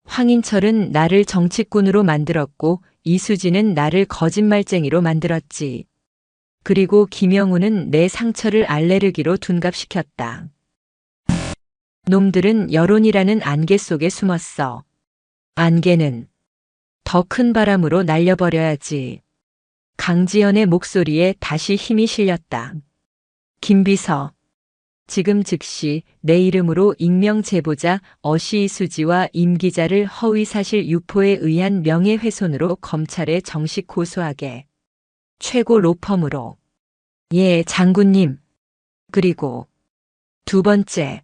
황인철은 나를 정치꾼으로 만들었고 이수지는 나를 거짓말쟁이로 만들었지. 그리고 김영우는 내 상처를 알레르기로 둔갑시켰다. 놈들은 여론이라는 안개 속에 숨었어. 안개는 더 큰 바람으로 날려버려야지. 강지현의 목소리에 다시 힘이 실렸다. 김비서, 지금 즉시 내 이름으로 익명 제보자 어시 이수지와 임 기자를 허위사실 유포에 의한 명예훼손으로 검찰에 정식 고소하게. 최고 로펌으로. 예, 장군님. 그리고 2번째.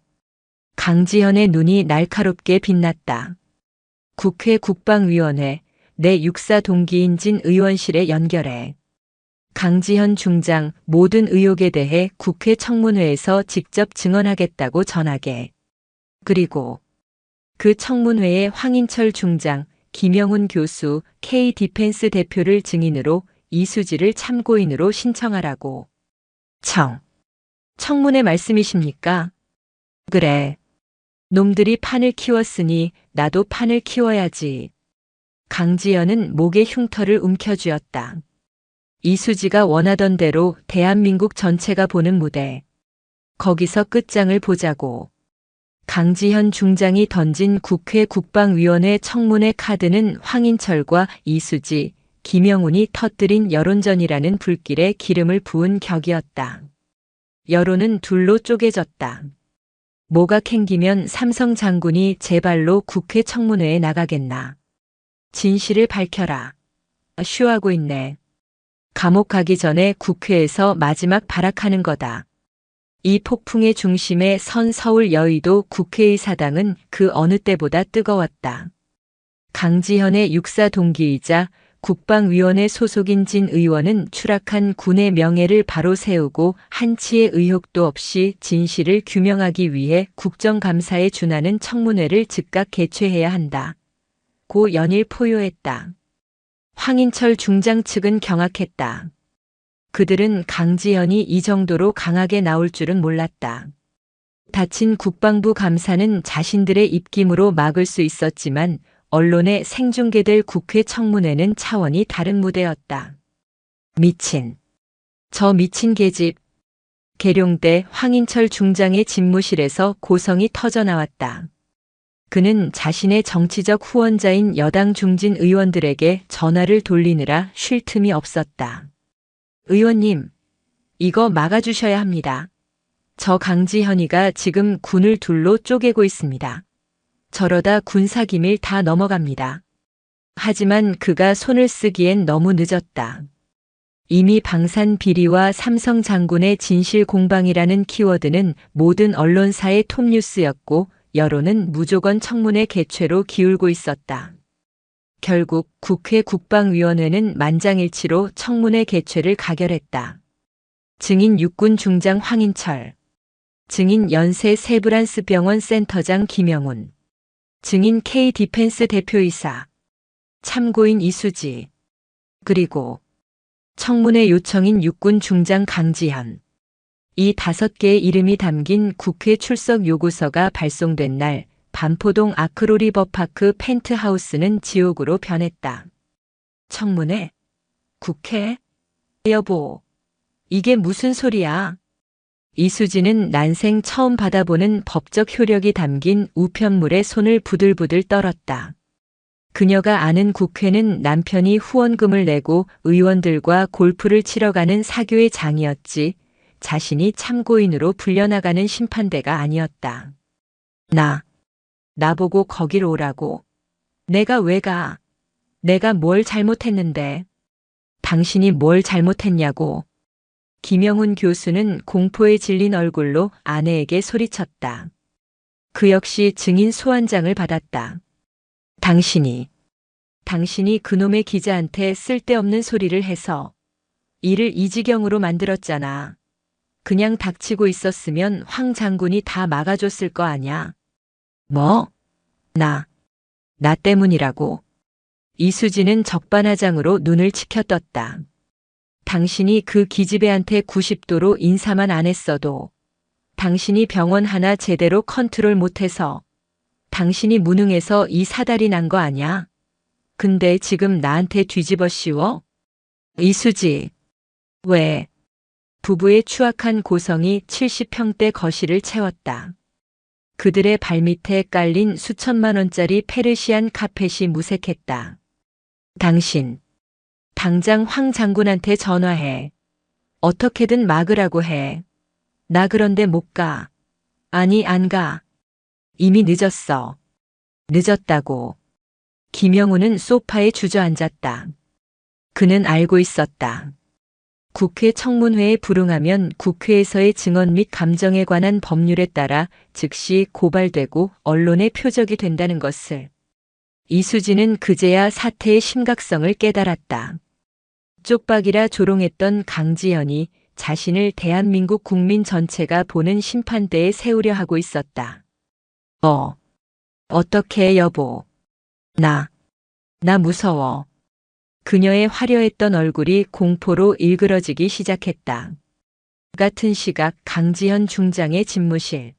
강지현의 눈이 날카롭게 빛났다. 국회 국방위원회 내 육사 동기인 진 의원실에 연결해. 강지현 중장 모든 의혹에 대해 국회 청문회에서 직접 증언하겠다고 전하게. 그리고 그 청문회에 황인철 중장, 김영훈 교수, K-디펜스 대표를 증인으로 이수지를 참고인으로 신청하라고. 청문회 말씀이십니까? 그래. 놈들이 판을 키웠으니 나도 판을 키워야지. 강지연은 목에 흉터를 움켜쥐었다. 이수지가 원하던 대로 대한민국 전체가 보는 무대. 거기서 끝장을 보자고. 강지현 중장이 던진 국회 국방위원회 청문회 카드는 황인철과 이수지, 김영훈이 터뜨린 여론전이라는 불길에 기름을 부은 격이었다. 여론은 둘로 쪼개졌다. 뭐가 캥기면 삼성 장군이 제 발로 국회 청문회에 나가겠나. 진실을 밝혀라. 쉬하고 있네. 감옥 가기 전에 국회에서 마지막 발악하는 거다. 이 폭풍의 중심에 선 서울 여의도 국회의사당은 그 어느 때보다 뜨거웠다. 강지현의 육사 동기이자 국방위원회 소속인 진 의원은 추락한 군의 명예를 바로 세우고 한치의 의혹도 없이 진실을 규명하기 위해 국정감사에 준하는 청문회를 즉각 개최해야 한다. 고 연일 포효했다. 황인철 중장 측은 경악했다. 그들은 강지현이 이 정도로 강하게 나올 줄은 몰랐다. 다친 국방부 감사는 자신들의 입김으로 막을 수 있었지만 언론에 생중계될 국회 청문회는 차원이 다른 무대였다. 미친. 저 미친 계집. 계룡대 황인철 중장의 집무실에서 고성이 터져나왔다. 그는 자신의 정치적 후원자인 여당 중진 의원들에게 전화를 돌리느라 쉴 틈이 없었다. 의원님, 이거 막아주셔야 합니다. 저 강지현이가 지금 군을 둘로 쪼개고 있습니다. 저러다 군사기밀 다 넘어갑니다. 하지만 그가 손을 쓰기엔 너무 늦었다. 이미 방산 비리와 삼성 장군의 진실 공방이라는 키워드는 모든 언론사의 톱뉴스였고 여론은 무조건 청문회 개최로 기울고 있었다. 결국 국회 국방위원회는 만장일치로 청문회 개최를 가결했다. 증인 육군 중장 황인철, 증인 연세 세브란스 병원 센터장 김영훈, 증인 K-디펜스 대표이사, 참고인 이수지, 그리고 청문회 요청인 육군 중장 강지현. 이 5개의 이름이 담긴 국회 출석 요구서가 발송된 날 반포동 아크로리버파크 펜트하우스는 지옥으로 변했다. 청문회? 국회? 여보, 이게 무슨 소리야? 이수지는 난생 처음 받아보는 법적 효력이 담긴 우편물에 손을 부들부들 떨었다. 그녀가 아는 국회는 남편이 후원금을 내고 의원들과 골프를 치러 가는 사교의 장이었지 자신이 참고인으로 불려나가는 심판대가 아니었다. 나보고 거길 오라고. 내가 왜 가? 내가 뭘 잘못했는데? 당신이 뭘 잘못했냐고. 김영훈 교수는 공포에 질린 얼굴로 아내에게 소리쳤다. 그 역시 증인 소환장을 받았다. 당신이 그놈의 기자한테 쓸데없는 소리를 해서 일을 이 지경으로 만들었잖아. 그냥 닥치고 있었으면 황 장군이 다 막아줬을 거 아냐. 뭐? 나 때문이라고. 이수지는 적반하장으로 눈을 치켜떴다. 당신이 그 기집애한테 90도로 인사만 안 했어도 당신이 병원 하나 제대로 컨트롤 못해서 당신이 무능해서 이 사달이 난 거 아냐? 근데 지금 나한테 뒤집어 씌워? 이수지. 왜? 부부의 추악한 고성이 70평대 거실을 채웠다. 그들의 발밑에 깔린 수천만 원짜리 페르시안 카펫이 무색했다. 당신, 당장 황 장군한테 전화해. 어떻게든 막으라고 해. 나 그런데 못 가. 아니, 안 가. 이미 늦었어. 늦었다고. 김영훈은 소파에 주저앉았다. 그는 알고 있었다. 국회 청문회에 불응하면 국회에서의 증언 및 감정에 관한 법률에 따라 즉시 고발되고 언론의 표적이 된다는 것을. 이수지는 그제야 사태의 심각성을 깨달았다. 쪽박이라 조롱했던 강지현이 자신을 대한민국 국민 전체가 보는 심판대에 세우려 하고 있었다. 어떻게 여보. 나 무서워. 그녀의 화려했던 얼굴이 공포로 일그러지기 시작했다. 같은 시각 강지현 중장의 집무실.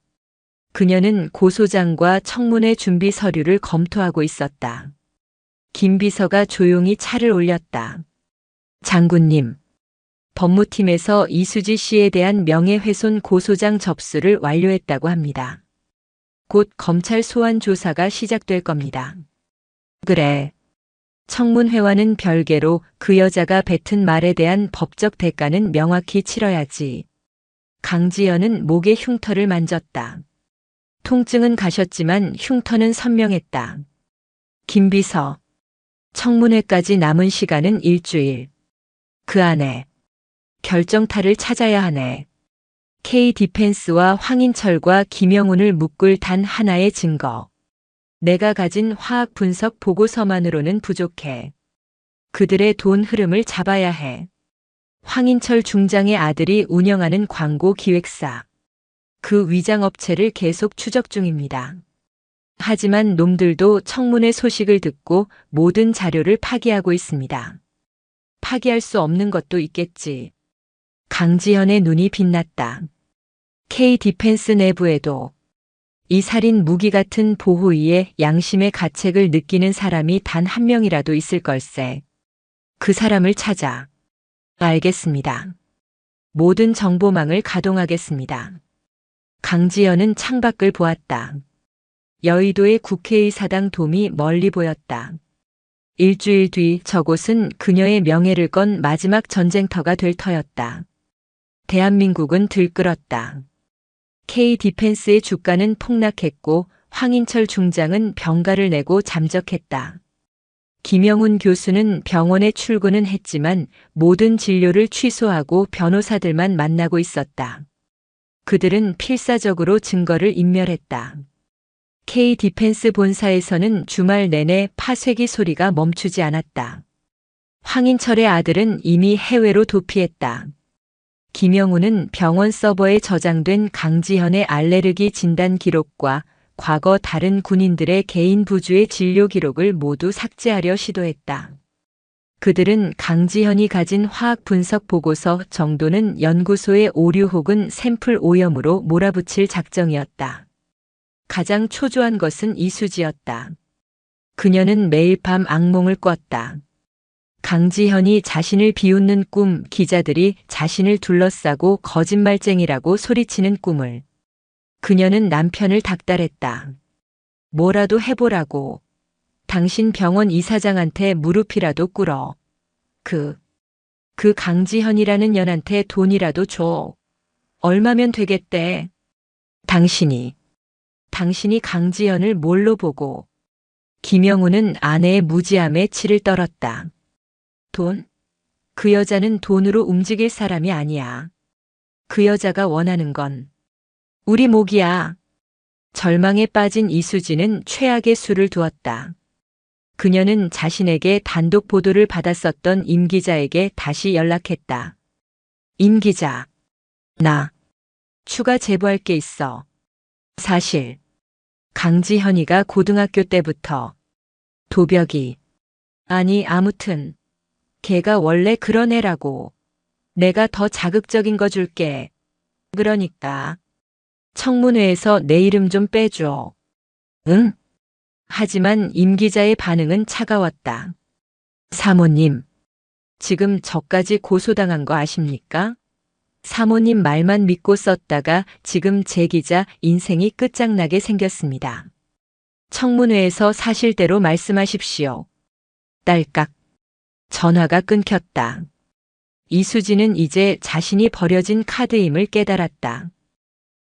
그녀는 고소장과 청문회 준비 서류를 검토하고 있었다. 김 비서가 조용히 차를 올렸다. 장군님, 법무팀에서 이수지 씨에 대한 명예훼손 고소장 접수를 완료했다고 합니다. 곧 검찰 소환 조사가 시작될 겁니다. 그래. 청문회와는 별개로 그 여자가 뱉은 말에 대한 법적 대가는 명확히 치러야지. 강지연은 목에 흉터를 만졌다. 통증은 가셨지만 흉터는 선명했다. 김 비서, 청문회까지 남은 시간은 일주일. 그 안에 결정타를 찾아야 하네. K-디펜스와 황인철과 김영훈을 묶을 단 하나의 증거. 내가 가진 화학 분석 보고서만으로는 부족해. 그들의 돈 흐름을 잡아야 해. 황인철 중장의 아들이 운영하는 광고 기획사. 그 위장업체를 계속 추적 중입니다. 하지만 놈들도 청문회 소식을 듣고 모든 자료를 파기하고 있습니다. 파기할 수 없는 것도 있겠지. 강지현의 눈이 빛났다. K-디펜스 내부에도 이 살인 무기 같은 보호위에 양심의 가책을 느끼는 사람이 단 한 명이라도 있을 걸세. 그 사람을 찾아. 알겠습니다. 모든 정보망을 가동하겠습니다. 강지연은 창밖을 보았다. 여의도의 국회의사당 돔이 멀리 보였다. 일주일 뒤 저곳은 그녀의 명예를 건 마지막 전쟁터가 될 터였다. 대한민국은 들끓었다. K-디펜스의 주가는 폭락했고 황인철 중장은 병가를 내고 잠적했다. 김영훈 교수는 병원에 출근은 했지만 모든 진료를 취소하고 변호사들만 만나고 있었다. 그들은 필사적으로 증거를 인멸했다. K-디펜스 본사에서는 주말 내내 파쇄기 소리가 멈추지 않았다. 황인철의 아들은 이미 해외로 도피했다. 김영훈은 병원 서버에 저장된 강지현의 알레르기 진단 기록과 과거 다른 군인들의 개인 부주의 진료 기록을 모두 삭제하려 시도했다. 그들은 강지현이 가진 화학 분석 보고서 정도는 연구소의 오류 혹은 샘플 오염으로 몰아붙일 작정이었다. 가장 초조한 것은 이수지였다. 그녀는 매일 밤 악몽을 꿨다. 강지현이 자신을 비웃는 꿈, 기자들이 자신을 둘러싸고 거짓말쟁이라고 소리치는 꿈을. 그녀는 남편을 닥달했다. 뭐라도 해보라고. 당신 병원 이사장한테 무릎이라도 꿇어. 그 강지현이라는 년한테 돈이라도 줘. 얼마면 되겠대. 당신이 강지현을 뭘로 보고. 김영훈은 아내의 무지함에 치를 떨었다. 돈? 그 여자는 돈으로 움직일 사람이 아니야. 그 여자가 원하는 건 우리 목이야. 절망에 빠진 이수지는 최악의 수를 두었다. 그녀는 자신에게 단독 보도를 받았었던 임 기자에게 다시 연락했다. 임 기자, 나 추가 제보할 게 있어. 사실 강지현이가 고등학교 때부터 도벽이 아니 아무튼 걔가 원래 그런 애라고. 내가 더 자극적인 거 줄게. 그러니까 청문회에서 내 이름 좀 빼줘. 응? 하지만 임 기자의 반응은 차가웠다. 사모님, 지금 저까지 고소당한 거 아십니까? 사모님 말만 믿고 썼다가 지금 제 기자 인생이 끝장나게 생겼습니다. 청문회에서 사실대로 말씀하십시오. 딸깍. 전화가 끊겼다. 이수지는 이제 자신이 버려진 카드임을 깨달았다.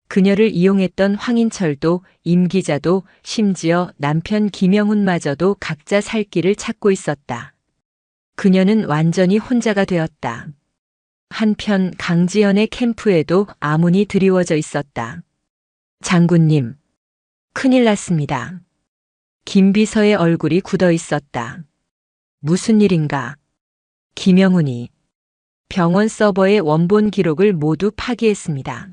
그녀를 이용했던 황인철도 임 기자도 심지어 남편 김영훈마저도 각자 살 길을 찾고 있었다. 그녀는 완전히 혼자가 되었다. 한편 강지연의 캠프에도 아문이 드리워져 있었다. 장군님, 큰일 났습니다. 김 비서의 얼굴이 굳어 있었다. 무슨 일인가? 김영훈이 병원 서버의 원본 기록을 모두 파기했습니다.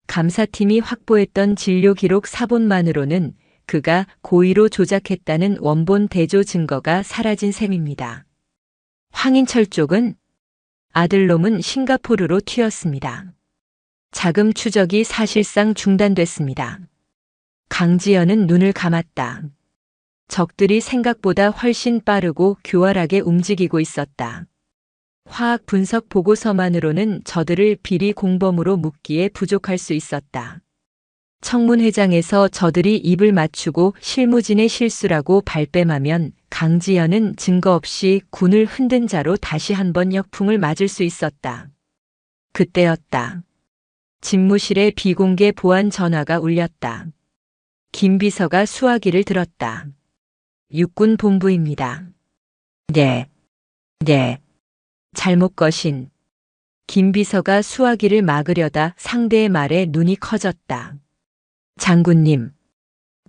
감사팀이 확보했던 진료 기록 사본만으로는 그가 고의로 조작했다는 원본 대조 증거가 사라진 셈입니다. 황인철 쪽은 아들놈은 싱가포르로 튀었습니다. 자금 추적이 사실상 중단됐습니다. 강지연은 눈을 감았다. 적들이 생각보다 훨씬 빠르고 교활하게 움직이고 있었다. 화학 분석 보고서만으로는 저들을 비리 공범으로 묻기에 부족할 수 있었다. 청문회장에서 저들이 입을 맞추고 실무진의 실수라고 발뺌하면 강지현은 증거 없이 군을 흔든 자로 다시 한번 역풍을 맞을 수 있었다. 그때였다. 집무실에 비공개 보안 전화가 울렸다. 김 비서가 수화기를 들었다. 육군 본부입니다. 네. 잘못 거신. 김 비서가 수화기를 막으려다 상대의 말에 눈이 커졌다. 장군님,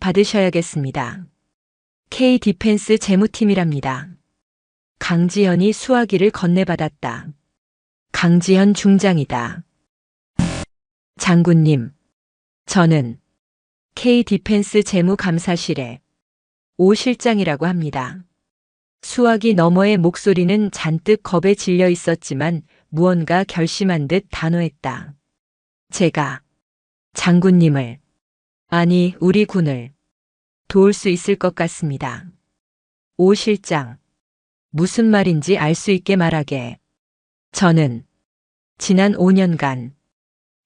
받으셔야겠습니다. K-디펜스 재무팀이랍니다. 강지현이 수화기를 건네받았다. 강지현 중장이다. 장군님, 저는 K-디펜스 재무감사실의 오 실장이라고 합니다. 수화기 너머의 목소리는 잔뜩 겁에 질려 있었지만 무언가 결심한 듯 단호했다. 제가 장군님을, 아니 우리 군을 도울 수 있을 것 같습니다. 오 실장, 무슨 말인지 알 수 있게 말하게. 저는 지난 5년간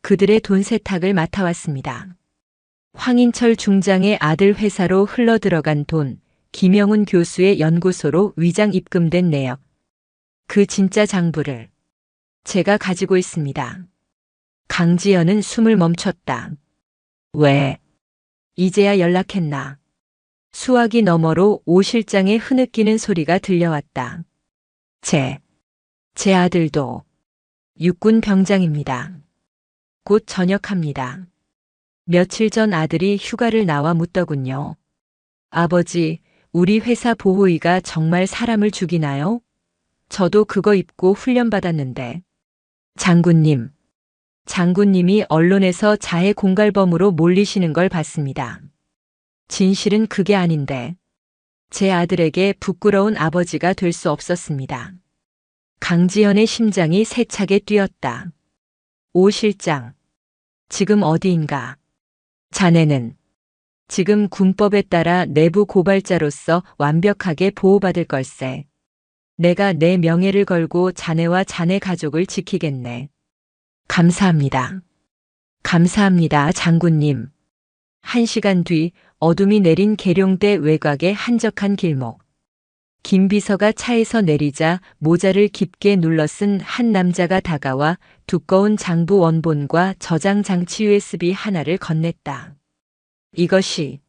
그들의 돈 세탁을 맡아왔습니다. 황인철 중장의 아들 회사로 흘러들어간 돈, 김영훈 교수의 연구소로 위장 입금된 내역. 그 진짜 장부를 제가 가지고 있습니다. 강지연은 숨을 멈췄다. 왜? 이제야 연락했나? 수화기 너머로 오 실장의 흐느끼는 소리가 들려왔다. 제 아들도 육군 병장입니다. 곧 전역합니다. 며칠 전 아들이 휴가를 나와 묻더군요. 아버지, 우리 회사 보호의가 정말 사람을 죽이나요? 저도 그거 입고 훈련받았는데. 장군님이 언론에서 자해 공갈범으로 몰리시는 걸 봤습니다. 진실은 그게 아닌데 제 아들에게 부끄러운 아버지가 될 수 없었습니다. 강지현의 심장이 세차게 뛰었다. 오 실장, 지금 어디인가? 자네는 지금 군법에 따라 내부 고발자로서 완벽하게 보호받을 걸세. 내가 내 명예를 걸고 자네와 자네 가족을 지키겠네. 감사합니다. 감사합니다, 장군님. 1시간 뒤 어둠이 내린 계룡대 외곽의 한적한 길목. 김 비서가 차에서 내리자 모자를 깊게 눌러 쓴 한 남자가 다가와 두꺼운 장부 원본과 저장 장치 USB 하나를 건넸다. 이것이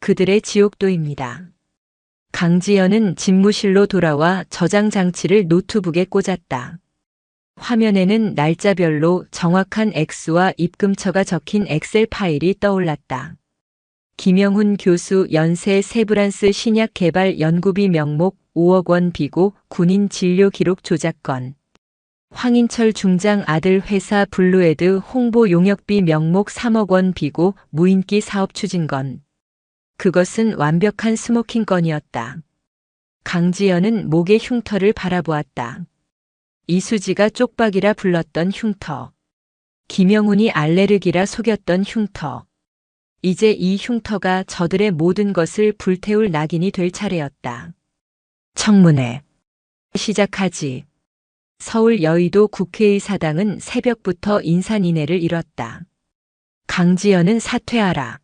그들의 지옥도입니다. 강지연은 집무실로 돌아와 저장 장치를 노트북에 꽂았다. 화면에는 날짜별로 정확한 액수와 입금처가 적힌 엑셀 파일이 떠올랐다. 김영훈 교수 연세 세브란스 신약 개발 연구비 명목 5억 원 비고 군인 진료 기록 조작건. 황인철 중장 아들 회사 블루에드 홍보 용역비 명목 3억 원 비고 무인기 사업 추진건. 그것은 완벽한 스모킹 건이었다. 강지연은 목의 흉터를 바라보았다. 이수지가 쪽박이라 불렀던 흉터. 김영훈이 알레르기라 속였던 흉터. 이제 이 흉터가 저들의 모든 것을 불태울 낙인이 될 차례였다. 청문회. 시작하지. 서울 여의도 국회의 사당은 새벽부터 인산인해를 이뤘다. 강지연은 사퇴하라.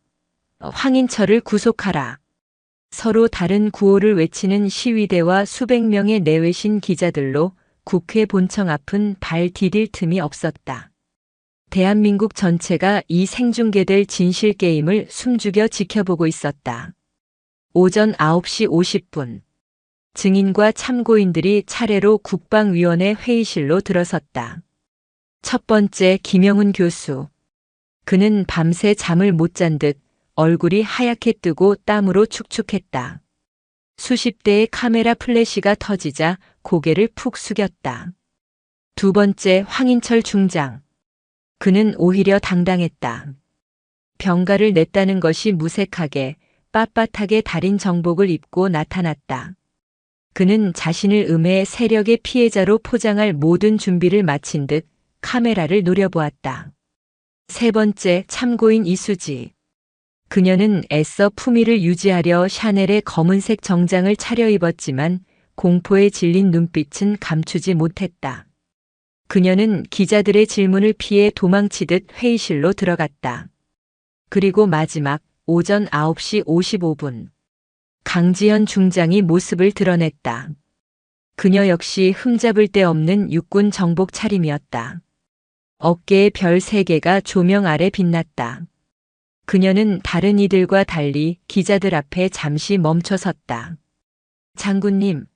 황인철을 구속하라. 서로 다른 구호를 외치는 시위대와 수백 명의 내외신 기자들로 국회 본청 앞은 발 디딜 틈이 없었다. 대한민국 전체가 이 생중계될 진실게임을 숨죽여 지켜보고 있었다. 오전 9시 50분. 증인과 참고인들이 차례로 국방위원회 회의실로 들어섰다. 첫 번째 김영훈 교수. 그는 밤새 잠을 못 잔 듯 얼굴이 하얗게 뜨고 땀으로 축축했다. 수십 대의 카메라 플래시가 터지자 고개를 푹 숙였다. 두 번째 황인철 중장. 그는 오히려 당당했다. 병가를 냈다는 것이 무색하게 빳빳하게 달인 정복을 입고 나타났다. 그는 자신을 음해 세력의 피해자로 포장할 모든 준비를 마친 듯 카메라를 노려보았다. 세 번째 참고인 이수지. 그녀는 애써 품위를 유지하려 샤넬의 검은색 정장을 차려입었지만 공포에 질린 눈빛은 감추지 못했다. 그녀는 기자들의 질문을 피해 도망치듯 회의실로 들어갔다. 그리고 마지막 오전 9시 55분. 강지현 중장이 모습을 드러냈다. 그녀 역시 흠잡을 데 없는 육군 정복 차림이었다. 어깨에 별 3개가 조명 아래 빛났다. 그녀는 다른 이들과 달리 기자들 앞에 잠시 멈춰 섰다. 장군님,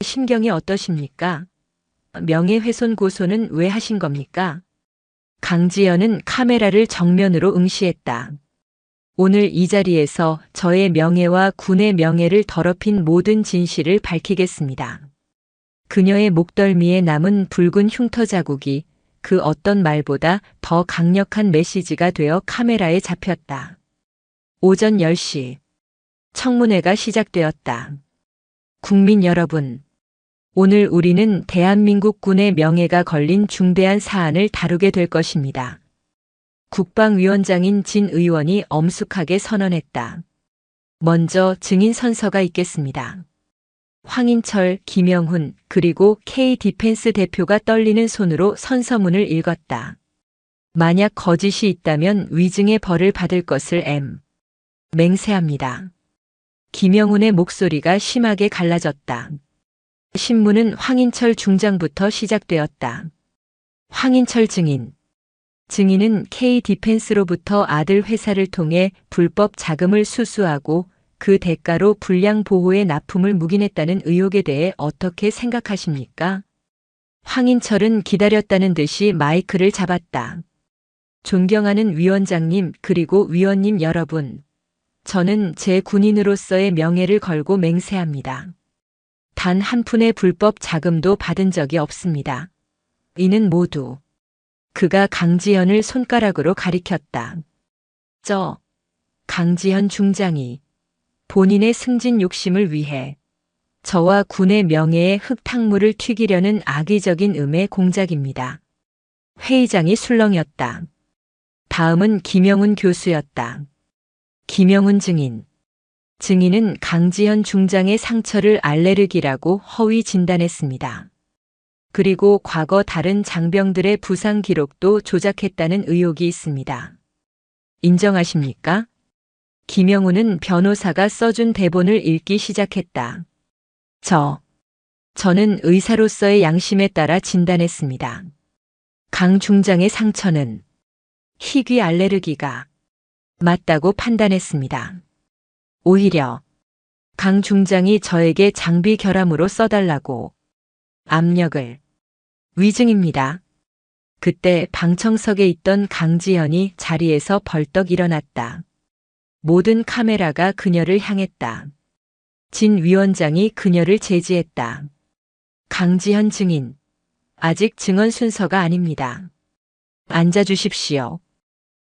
심경이 어떠십니까? 명예훼손 고소는 왜 하신 겁니까? 강지연은 카메라를 정면으로 응시했다. 오늘 이 자리에서 저의 명예와 군의 명예를 더럽힌 모든 진실을 밝히겠습니다. 그녀의 목덜미에 남은 붉은 흉터 자국이 그 어떤 말보다 더 강력한 메시지가 되어 카메라에 잡혔다. 오전 10시. 청문회가 시작되었다. 국민 여러분, 오늘 우리는 대한민국 군의 명예가 걸린 중대한 사안을 다루게 될 것입니다. 국방위원장인 진 의원이 엄숙하게 선언했다. 먼저 증인 선서가 있겠습니다. 황인철, 김영훈, 그리고 K-디펜스 대표가 떨리는 손으로 선서문을 읽었다. 만약 거짓이 있다면 위증의 벌을 받을 것을 맹세합니다. 김영훈의 목소리가 심하게 갈라졌다. 신문은 황인철 중장부터 시작되었다. 황인철 증인. 증인은 K-디펜스로부터 아들 회사를 통해 불법 자금을 수수하고 그 대가로 불량 보호에 납품을 묵인했다는 의혹에 대해 어떻게 생각하십니까? 황인철은 기다렸다는 듯이 마이크를 잡았다. 존경하는 위원장님 그리고 위원님 여러분. 저는 제 군인으로서의 명예를 걸고 맹세합니다. 단 한 푼의 불법 자금도 받은 적이 없습니다. 이는 모두. 그가 강지현을 손가락으로 가리켰다. 강지현 중장이 본인의 승진 욕심을 위해 저와 군의 명예에 흙탕물을 튀기려는 악의적인 음의 공작입니다. 회의장이 술렁였다. 다음은 김영훈 교수였다. 김영훈 증인. 증인은 강지현 중장의 상처를 알레르기라고 허위 진단했습니다. 그리고 과거 다른 장병들의 부상 기록도 조작했다는 의혹이 있습니다. 인정하십니까? 김영훈은 변호사가 써준 대본을 읽기 시작했다. 저는 의사로서의 양심에 따라 진단했습니다. 강 중장의 상처는 희귀 알레르기가 맞다고 판단했습니다. 오히려 강 중장이 저에게 장비 결함으로 써달라고 압력을. 위증입니다. 그때 방청석에 있던 강지현이 자리에서 벌떡 일어났다. 모든 카메라가 그녀를 향했다. 진 위원장이 그녀를 제지했다. 강지현 증인. 아직 증언 순서가 아닙니다. 앉아주십시오.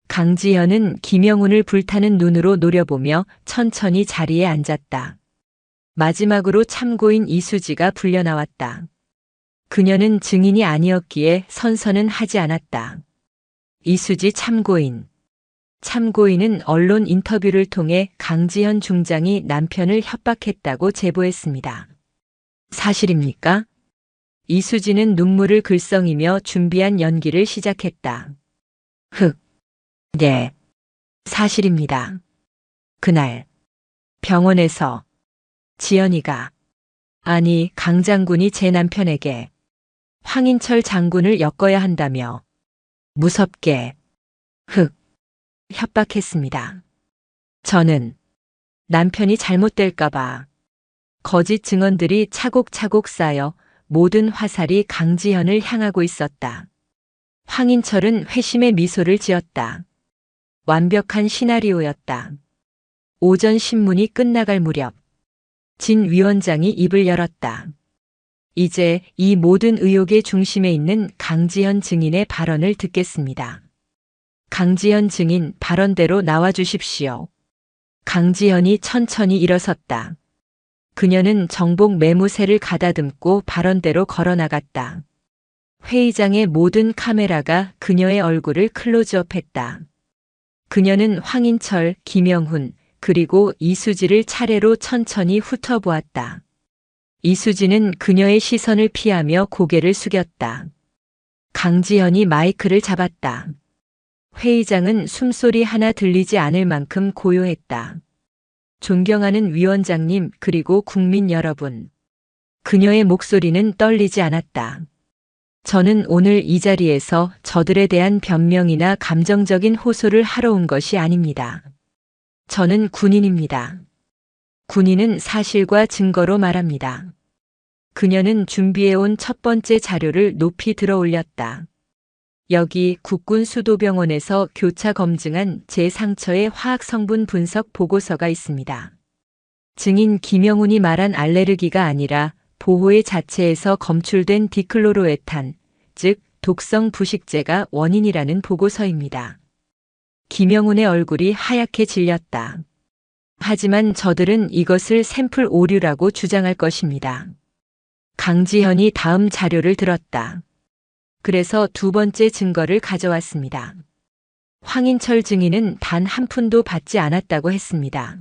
강지현은 김영훈을 불타는 눈으로 노려보며 천천히 자리에 앉았다. 마지막으로 참고인 이수지가 불려나왔다. 그녀는 증인이 아니었기에 선서는 하지 않았다. 이수지 참고인. 참고인은 언론 인터뷰를 통해 강지현 중장이 남편을 협박했다고 제보했습니다. 사실입니까? 이수지는 눈물을 글썽이며 준비한 연기를 시작했다. 네. 사실입니다. 그날 병원에서 지연이가 아니 강 장군이 제 남편에게 황인철 장군을 엮어야 한다며 무섭게 협박했습니다. 저는 남편이 잘못될까봐 거짓 증언들이 차곡차곡 쌓여 모든 화살이 강지현을 향하고 있었다. 황인철은 회심의 미소를 지었다. 완벽한 시나리오였다. 오전 신문이 끝나갈 무렵 진 위원장이 입을 열었다. 이제 이 모든 의혹의 중심에 있는 강지현 증인의 발언을 듣겠습니다. 강지현 증인 발언대로 나와주십시오. 강지현이 천천히 일어섰다. 그녀는 정복 매무새를 가다듬고 발언대로 걸어나갔다. 회의장의 모든 카메라가 그녀의 얼굴을 클로즈업했다. 그녀는 황인철, 김영훈, 그리고 이수지를 차례로 천천히 훑어보았다. 이수지는 그녀의 시선을 피하며 고개를 숙였다. 강지현이 마이크를 잡았다. 회의장은 숨소리 하나 들리지 않을 만큼 고요했다. 존경하는 위원장님 그리고 국민 여러분. 그녀의 목소리는 떨리지 않았다. 저는 오늘 이 자리에서 저들에 대한 변명이나 감정적인 호소를 하러 온 것이 아닙니다. 저는 군인입니다. 군인은 사실과 증거로 말합니다. 그녀는 준비해온 첫 번째 자료를 높이 들어 올렸다. 여기 국군 수도병원에서 교차 검증한 제 상처의 화학 성분 분석 보고서가 있습니다. 증인 김영훈이 말한 알레르기가 아니라 보호의 자체에서 검출된 디클로로에탄, 즉 독성 부식제가 원인이라는 보고서입니다. 김영훈의 얼굴이 하얗게 질렸다. 하지만 저들은 이것을 샘플 오류라고 주장할 것입니다. 강지현이 다음 자료를 들었다. 그래서 두 번째 증거를 가져왔습니다. 황인철 증인은 단 한 푼도 받지 않았다고 했습니다.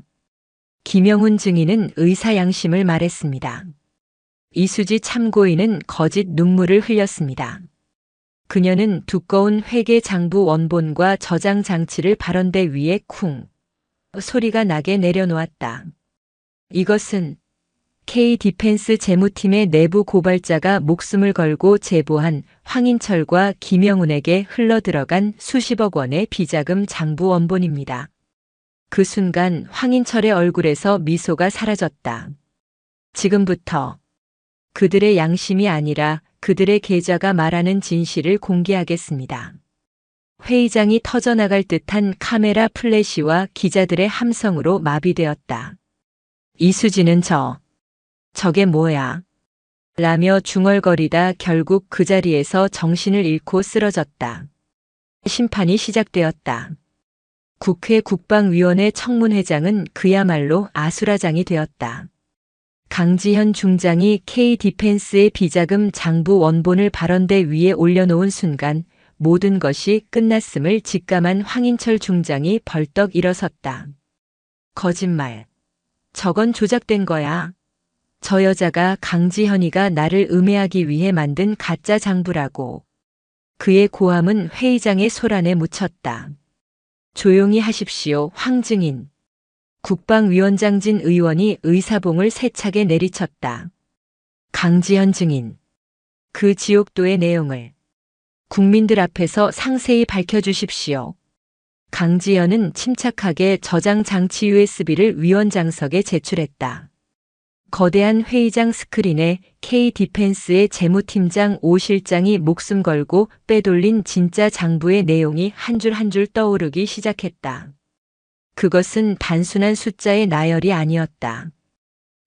김영훈 증인은 의사 양심을 말했습니다. 이수지 참고인은 거짓 눈물을 흘렸습니다. 그녀는 두꺼운 회계 장부 원본과 저장 장치를 발언대 위에 쿵 소리가 나게 내려놓았다. 이것은 K-디펜스 재무팀의 내부 고발자가 목숨을 걸고 제보한 황인철과 김영훈에게 흘러들어간 수십억 원의 비자금 장부 원본입니다. 그 순간 황인철의 얼굴에서 미소가 사라졌다. 지금부터 그들의 양심이 아니라 그들의 계좌가 말하는 진실을 공개하겠습니다. 회의장이 터져나갈 듯한 카메라 플래시와 기자들의 함성으로 마비되었다. 이수지는 저게 뭐야? 라며 중얼거리다 결국 그 자리에서 정신을 잃고 쓰러졌다. 심판이 시작되었다. 국회 국방위원회 청문회장은 그야말로 아수라장이 되었다. 강지현 중장이 K-디펜스의 비자금 장부 원본을 발언대 위에 올려놓은 순간 모든 것이 끝났음을 직감한 황인철 중장이 벌떡 일어섰다. 거짓말. 저건 조작된 거야. 저 여자가 강지현이가 나를 음해하기 위해 만든 가짜 장부라고. 그의 고함은 회의장의 소란에 묻혔다. 조용히 하십시오, 황 증인. 국방위원장 진 의원이 의사봉을 세차게 내리쳤다. 강지현 증인. 그 지옥도의 내용을 국민들 앞에서 상세히 밝혀주십시오. 강지현은 침착하게 저장 장치 USB를 위원장석에 제출했다. 거대한 회의장 스크린에 K-디펜스의 재무팀장 오 실장이 목숨 걸고 빼돌린 진짜 장부의 내용이 한 줄 한 줄 떠오르기 시작했다. 그것은 단순한 숫자의 나열이 아니었다.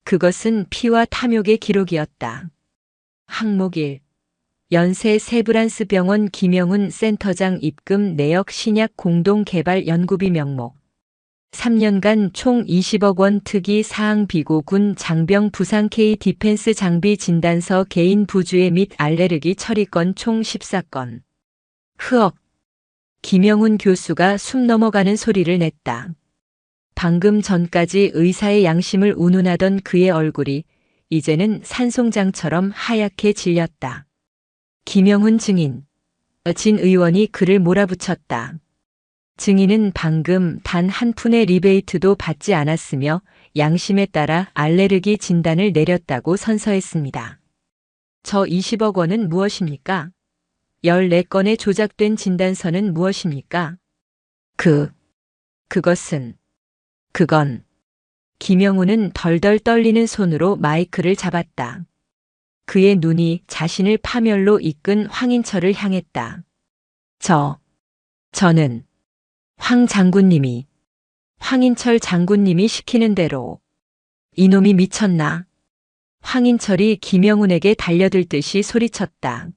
그것은 피와 탐욕의 기록이었다. 항목 1. 연세 세브란스 병원 김영훈 센터장 입금 내역 신약 공동개발 연구비 명목 3년간 총 20억 원 특이 사항 비고군 장병 부상 K-디펜스 장비 진단서 개인 부주의 및 알레르기 처리건 총 14건. 흐억. 김영훈 교수가 숨 넘어가는 소리를 냈다. 방금 전까지 의사의 양심을 운운하던 그의 얼굴이 이제는 산송장처럼 하얗게 질렸다. 김영훈 증인. 진 의원이 그를 몰아붙였다. 증인은 방금 단 한 푼의 리베이트도 받지 않았으며 양심에 따라 알레르기 진단을 내렸다고 선서했습니다. 저 20억 원은 무엇입니까? 14건의 조작된 진단서는 무엇입니까? 그건. 김영훈은 덜덜 떨리는 손으로 마이크를 잡았다. 그의 눈이 자신을 파멸로 이끈 황인철을 향했다. 저는 황 장군님이, 황인철 장군님이 시키는 대로. 이놈이 미쳤나? 황인철이 김영훈에게 달려들듯이 소리쳤다.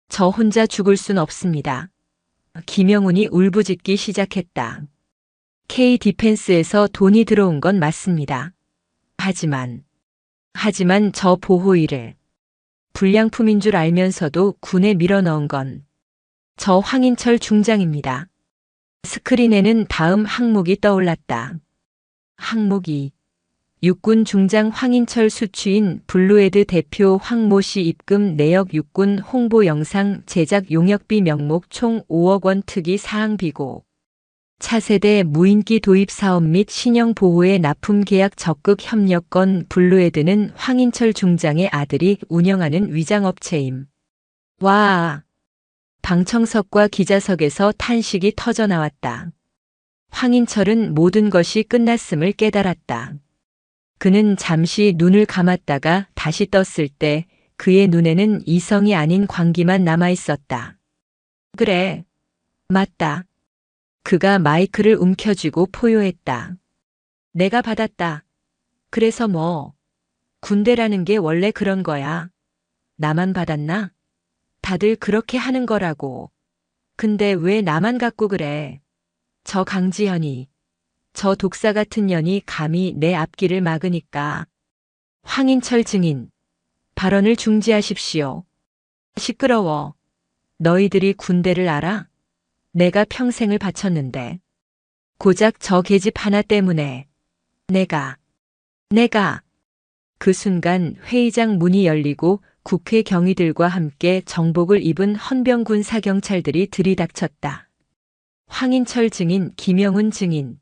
저 혼자 죽을 순 없습니다. 김영훈이 울부짖기 시작했다. K-디펜스에서 돈이 들어온 건 맞습니다. 하지만 저 보호의를 불량품인 줄 알면서도 군에 밀어넣은 건 저 황인철 중장입니다. 스크린에는 다음 항목이 떠올랐다. 항목 2. 육군 중장 황인철 수취인 블루헤드 대표 황모 씨 입금 내역 육군 홍보 영상 제작 용역비 명목 총 5억 원 특이 사항 비고. 차세대 무인기 도입 사업 및 신형 보호의 납품 계약 적극 협력 건 블루헤드는 황인철 중장의 아들이 운영하는 위장업체임. 와. 방청석과 기자석에서 탄식이 터져 나왔다. 황인철은 모든 것이 끝났음을 깨달았다. 그는 잠시 눈을 감았다가 다시 떴을 때 그의 눈에는 이성이 아닌 광기만 남아 있었다. 그래. 맞다. 그가 마이크를 움켜쥐고 포효했다. 내가 받았다. 그래서 뭐. 군대라는 게 원래 그런 거야. 나만 받았나? 다들 그렇게 하는 거라고. 근데 왜 나만 갖고 그래? 저 강지현이, 저 독사 같은 년이 감히 내 앞길을 막으니까. 황인철 증인, 발언을 중지하십시오. 시끄러워. 너희들이 군대를 알아? 내가 평생을 바쳤는데. 고작 저 계집 하나 때문에. 내가. 그 순간 회의장 문이 열리고 국회 경위들과 함께 정복을 입은 헌병 군사경찰들이 들이닥쳤다. 황인철 증인, 김영훈 증인.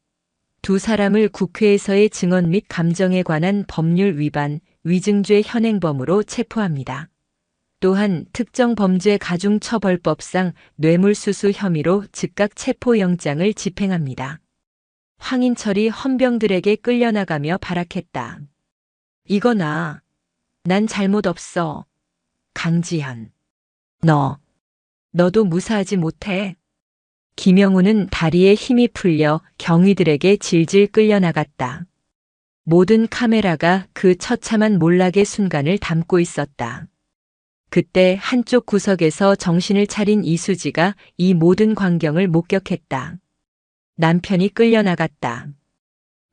두 사람을 국회에서의 증언 및 감정에 관한 법률 위반, 위증죄 현행범으로 체포합니다. 또한 특정 범죄 가중처벌법상 뇌물수수 혐의로 즉각 체포영장을 집행합니다. 황인철이 헌병들에게 끌려나가며 발악했다. 이거나. 난 잘못 없어. 강지현. 너도 무사하지 못해. 김영훈은 다리에 힘이 풀려 경위들에게 질질 끌려나갔다. 모든 카메라가 그 처참한 몰락의 순간을 담고 있었다. 그때 한쪽 구석에서 정신을 차린 이수지가 이 모든 광경을 목격했다. 남편이 끌려나갔다.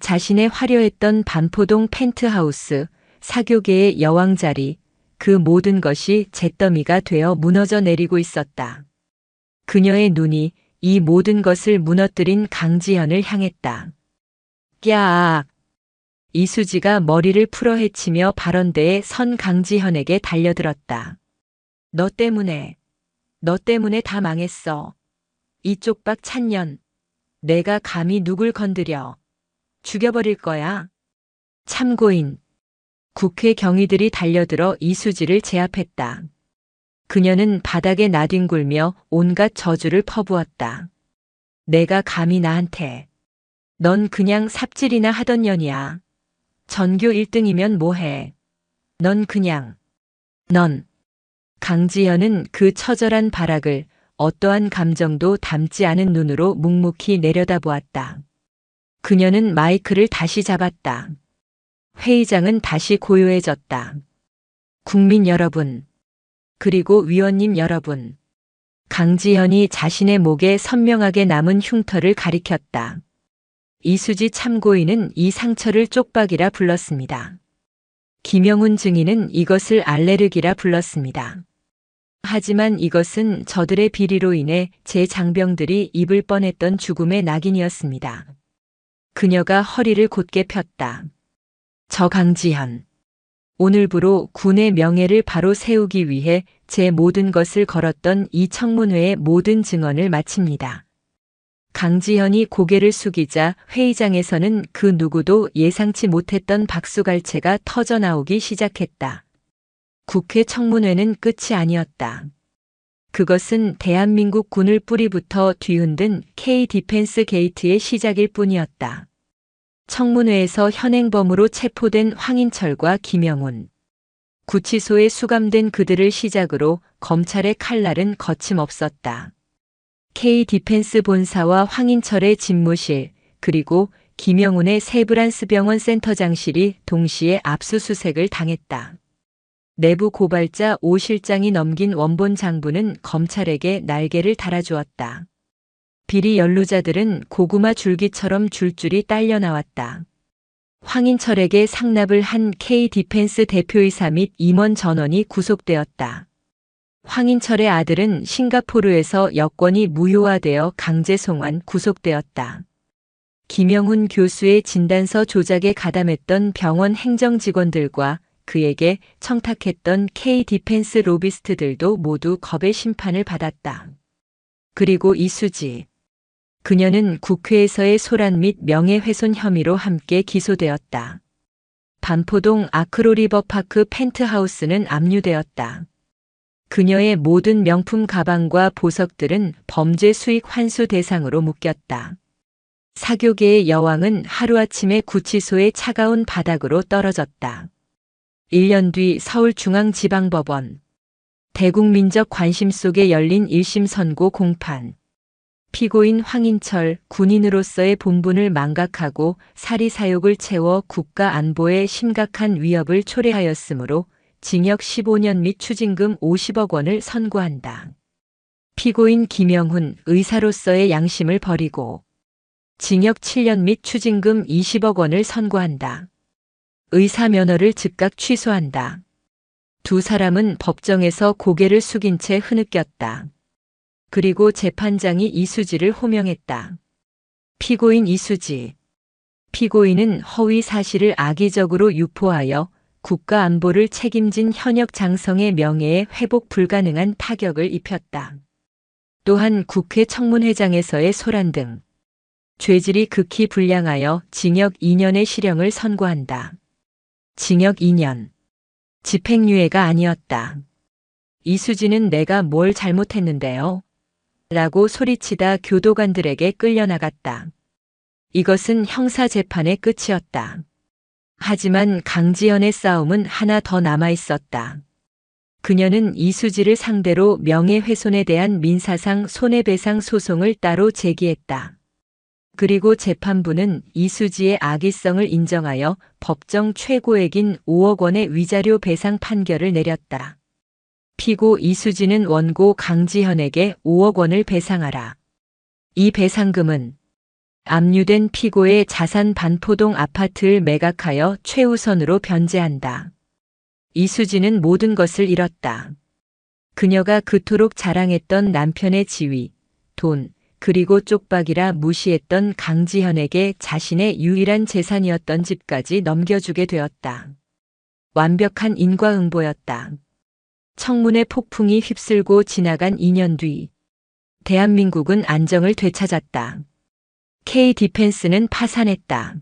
자신의 화려했던 반포동 펜트하우스, 사교계의 여왕 자리, 그 모든 것이 잿더미가 되어 무너져 내리고 있었다. 그녀의 눈이 이 모든 것을 무너뜨린 강지현을 향했다. 꺄악! 이수지가 머리를 풀어 헤치며 발언대에 선 강지현에게 달려들었다. 너 때문에 다 망했어. 이 쪽박 찬년. 내가 감히 누굴 건드려. 죽여버릴 거야. 참고인. 국회 경위들이 달려들어 이수지를 제압했다. 그녀는 바닥에 나뒹굴며 온갖 저주를 퍼부었다. 내가 감히 나한테. 넌 그냥 삽질이나 하던 년이야. 전교 1등이면 뭐해. 넌. 강지현은 그 처절한 발악을 어떠한 감정도 담지 않은 눈으로 묵묵히 내려다보았다. 그녀는 마이크를 다시 잡았다. 회의장은 다시 고요해졌다. 국민 여러분, 그리고 위원님 여러분. 강지현이 자신의 목에 선명하게 남은 흉터를 가리켰다. 이수지 참고인은 이 상처를 쪽박이라 불렀습니다. 김영훈 증인은 이것을 알레르기라 불렀습니다. 하지만 이것은 저들의 비리로 인해 제 장병들이 입을 뻔했던 죽음의 낙인이었습니다. 그녀가 허리를 곧게 폈다. 저 강지현. 오늘부로 군의 명예를 바로 세우기 위해 제 모든 것을 걸었던 이 청문회의 모든 증언을 마칩니다. 강지현이 고개를 숙이자 회의장에서는 그 누구도 예상치 못했던 박수갈채가 터져나오기 시작했다. 국회 청문회는 끝이 아니었다. 그것은 대한민국 군을 뿌리부터 뒤흔든 K-디펜스 게이트의 시작일 뿐이었다. 청문회에서 현행범으로 체포된 황인철과 김영훈, 구치소에 수감된 그들을 시작으로 검찰의 칼날은 거침없었다. K-디펜스 본사와 황인철의 집무실, 그리고 김영훈의 세브란스병원 센터장실이 동시에 압수수색을 당했다. 내부 고발자 오 실장이 넘긴 원본 장부는 검찰에게 날개를 달아주었다. 비리 연루자들은 고구마 줄기처럼 줄줄이 딸려 나왔다. 황인철에게 상납을 한 K-디펜스 대표이사 및 임원 전원이 구속되었다. 황인철의 아들은 싱가포르에서 여권이 무효화되어 강제 송환 구속되었다. 김영훈 교수의 진단서 조작에 가담했던 병원 행정 직원들과 그에게 청탁했던 K-디펜스 로비스트들도 모두 겁의 심판을 받았다. 그리고 이수지. 그녀는 국회에서의 소란 및 명예훼손 혐의로 함께 기소되었다. 반포동 아크로리버파크 펜트하우스는 압류되었다. 그녀의 모든 명품 가방과 보석들은 범죄 수익 환수 대상으로 묶였다. 사교계의 여왕은 하루아침에 구치소의 차가운 바닥으로 떨어졌다. 1년 뒤 서울중앙지방법원. 대국민적 관심 속에 열린 1심 선고 공판. 피고인 황인철 군인으로서의 본분을 망각하고 사리사욕을 채워 국가 안보에 심각한 위협을 초래하였으므로 징역 15년 및 추징금 50억 원을 선고한다. 피고인 김영훈 의사로서의 양심을 버리고 징역 7년 및 추징금 20억 원을 선고한다. 의사 면허를 즉각 취소한다. 두 사람은 법정에서 고개를 숙인 채 흐느꼈다. 그리고 재판장이 이수지를 호명했다. 피고인 이수지. 피고인은 허위 사실을 악의적으로 유포하여 국가 안보를 책임진 현역 장성의 명예에 회복 불가능한 타격을 입혔다. 또한 국회 청문회장에서의 소란 등 죄질이 극히 불량하여 징역 2년의 실형을 선고한다. 징역 2년. 집행유예가 아니었다. 이수지는 내가 뭘 잘못했는데요? 라고 소리치다 교도관들에게 끌려나갔다. 이것은 형사재판의 끝이었다. 하지만 강지연의 싸움은 하나 더 남아있었다. 그녀는 이수지를 상대로 명예훼손에 대한 민사상 손해배상 소송을 따로 제기했다. 그리고 재판부는 이수지의 악의성을 인정하여 법정 최고액인 5억 원의 위자료 배상 판결을 내렸다. 피고 이수지는 원고 강지현에게 5억 원을 배상하라. 이 배상금은 압류된 피고의 자산 반포동 아파트를 매각하여 최우선으로 변제한다. 이수지는 모든 것을 잃었다. 그녀가 그토록 자랑했던 남편의 지위, 돈, 그리고 쪽박이라 무시했던 강지현에게 자신의 유일한 재산이었던 집까지 넘겨주게 되었다. 완벽한 인과응보였다. 청문회 폭풍이 휩쓸고 지나간 2년 뒤, 대한민국은 안정을 되찾았다. K-디펜스는 파산했다.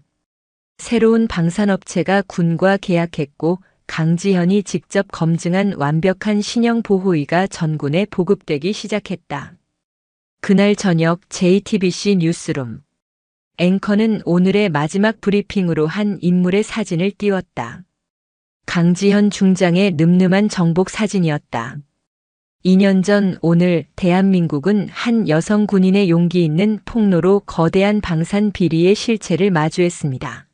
새로운 방산업체가 군과 계약했고 강지현이 직접 검증한 완벽한 신형 보호의가 전군에 보급되기 시작했다. 그날 저녁 JTBC 뉴스룸. 앵커는 오늘의 마지막 브리핑으로 한 인물의 사진을 띄웠다. 강지현 중장의 늠름한 정복 사진이었다. 2년 전 오늘 대한민국은 한 여성 군인의 용기 있는 폭로로 거대한 방산 비리의 실체를 마주했습니다.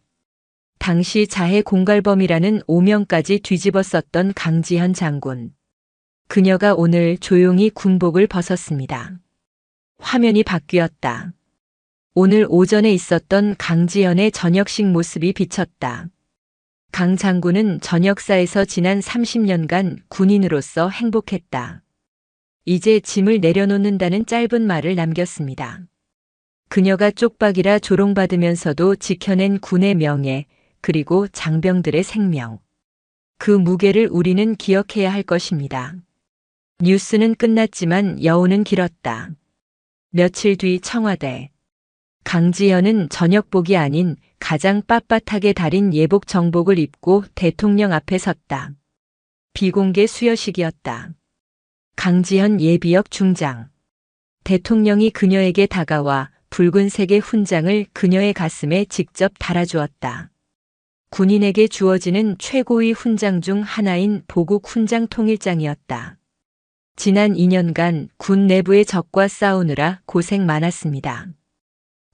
당시 자해 공갈범이라는 오명까지 뒤집었었던 강지현 장군. 그녀가 오늘 조용히 군복을 벗었습니다. 화면이 바뀌었다. 오늘 오전에 있었던 강지현의 저녁식 모습이 비쳤다. 강 장군은 전역사에서 지난 30년간 군인으로서 행복했다. 이제 짐을 내려놓는다는 짧은 말을 남겼습니다. 그녀가 쪽박이라 조롱받으면서도 지켜낸 군의 명예, 그리고 장병들의 생명. 그 무게를 우리는 기억해야 할 것입니다. 뉴스는 끝났지만 여운은 길었다. 며칠 뒤 청와대. 강지현은 저녁복이 아닌 가장 빳빳하게 다린 예복 정복을 입고 대통령 앞에 섰다. 비공개 수여식이었다. 강지현 예비역 중장. 대통령이 그녀에게 다가와 붉은색의 훈장을 그녀의 가슴에 직접 달아주었다. 군인에게 주어지는 최고의 훈장 중 하나인 보국 훈장 통일장이었다. 지난 2년간 군 내부의 적과 싸우느라 고생 많았습니다.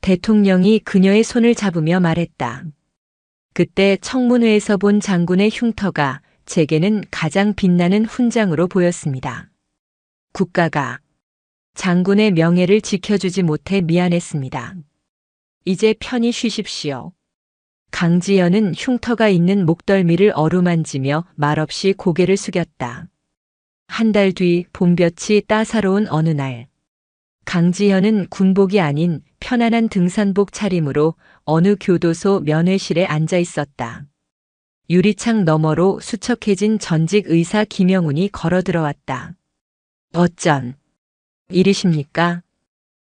대통령이 그녀의 손을 잡으며 말했다. 그때 청문회에서 본 장군의 흉터가 제게는 가장 빛나는 훈장으로 보였습니다. 국가가 장군의 명예를 지켜주지 못해 미안했습니다. 이제 편히 쉬십시오. 강지현은 흉터가 있는 목덜미를 어루만지며 말없이 고개를 숙였다. 한 달 뒤 봄볕이 따사로운 어느 날, 강지현은 군복이 아닌 편안한 등산복 차림으로 어느 교도소 면회실에 앉아 있었다. 유리창 너머로 수척해진 전직 의사 김영훈이 걸어 들어왔다. 어쩐 일이십니까?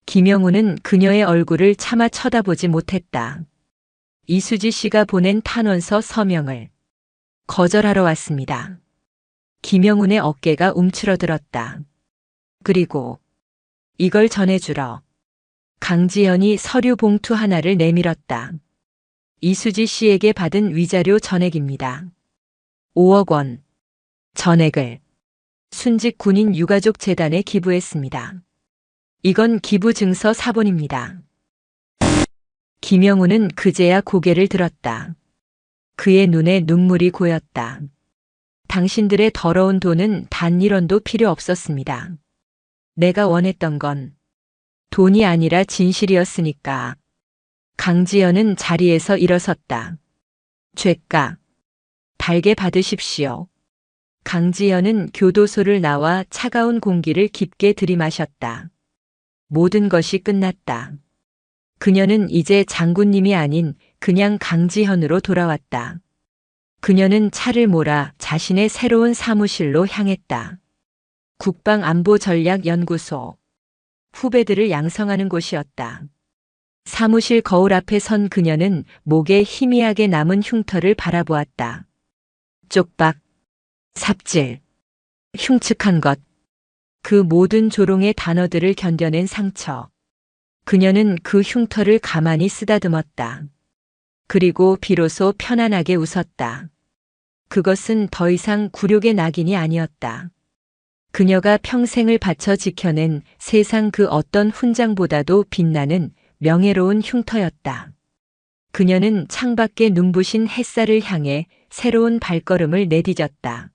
김영훈은 그녀의 얼굴을 차마 쳐다보지 못했다. 이수지 씨가 보낸 탄원서 서명을 거절하러 왔습니다. 김영훈의 어깨가 움츠러들었다. 그리고 이걸 전해주러. 강지현이 서류 봉투 하나를 내밀었다. 이수지 씨에게 받은 위자료 전액입니다. 5억 원. 전액을 순직 군인 유가족 재단에 기부했습니다. 이건 기부 증서 사본입니다. 김영훈은 그제야 고개를 들었다. 그의 눈에 눈물이 고였다. 당신들의 더러운 돈은 단 1원도 필요 없었습니다. 내가 원했던 건 돈이 아니라 진실이었으니까. 강지현은 자리에서 일어섰다. 죄가 달게 받으십시오. 강지현은 교도소를 나와 차가운 공기를 깊게 들이마셨다. 모든 것이 끝났다. 그녀는 이제 장군님이 아닌 그냥 강지현으로 돌아왔다. 그녀는 차를 몰아 자신의 새로운 사무실로 향했다. 국방안보전략연구소. 후배들을 양성하는 곳이었다. 사무실 거울 앞에 선 그녀는 목에 희미하게 남은 흉터를 바라보았다. 쪽박, 삽질, 흉측한 것. 그 모든 조롱의 단어들을 견뎌낸 상처. 그녀는 그 흉터를 가만히 쓰다듬었다. 그리고 비로소 편안하게 웃었다. 그것은 더 이상 굴욕의 낙인이 아니었다. 그녀가 평생을 바쳐 지켜낸 세상 그 어떤 훈장보다도 빛나는 명예로운 흉터였다. 그녀는 창밖에 눈부신 햇살을 향해 새로운 발걸음을 내디뎠다.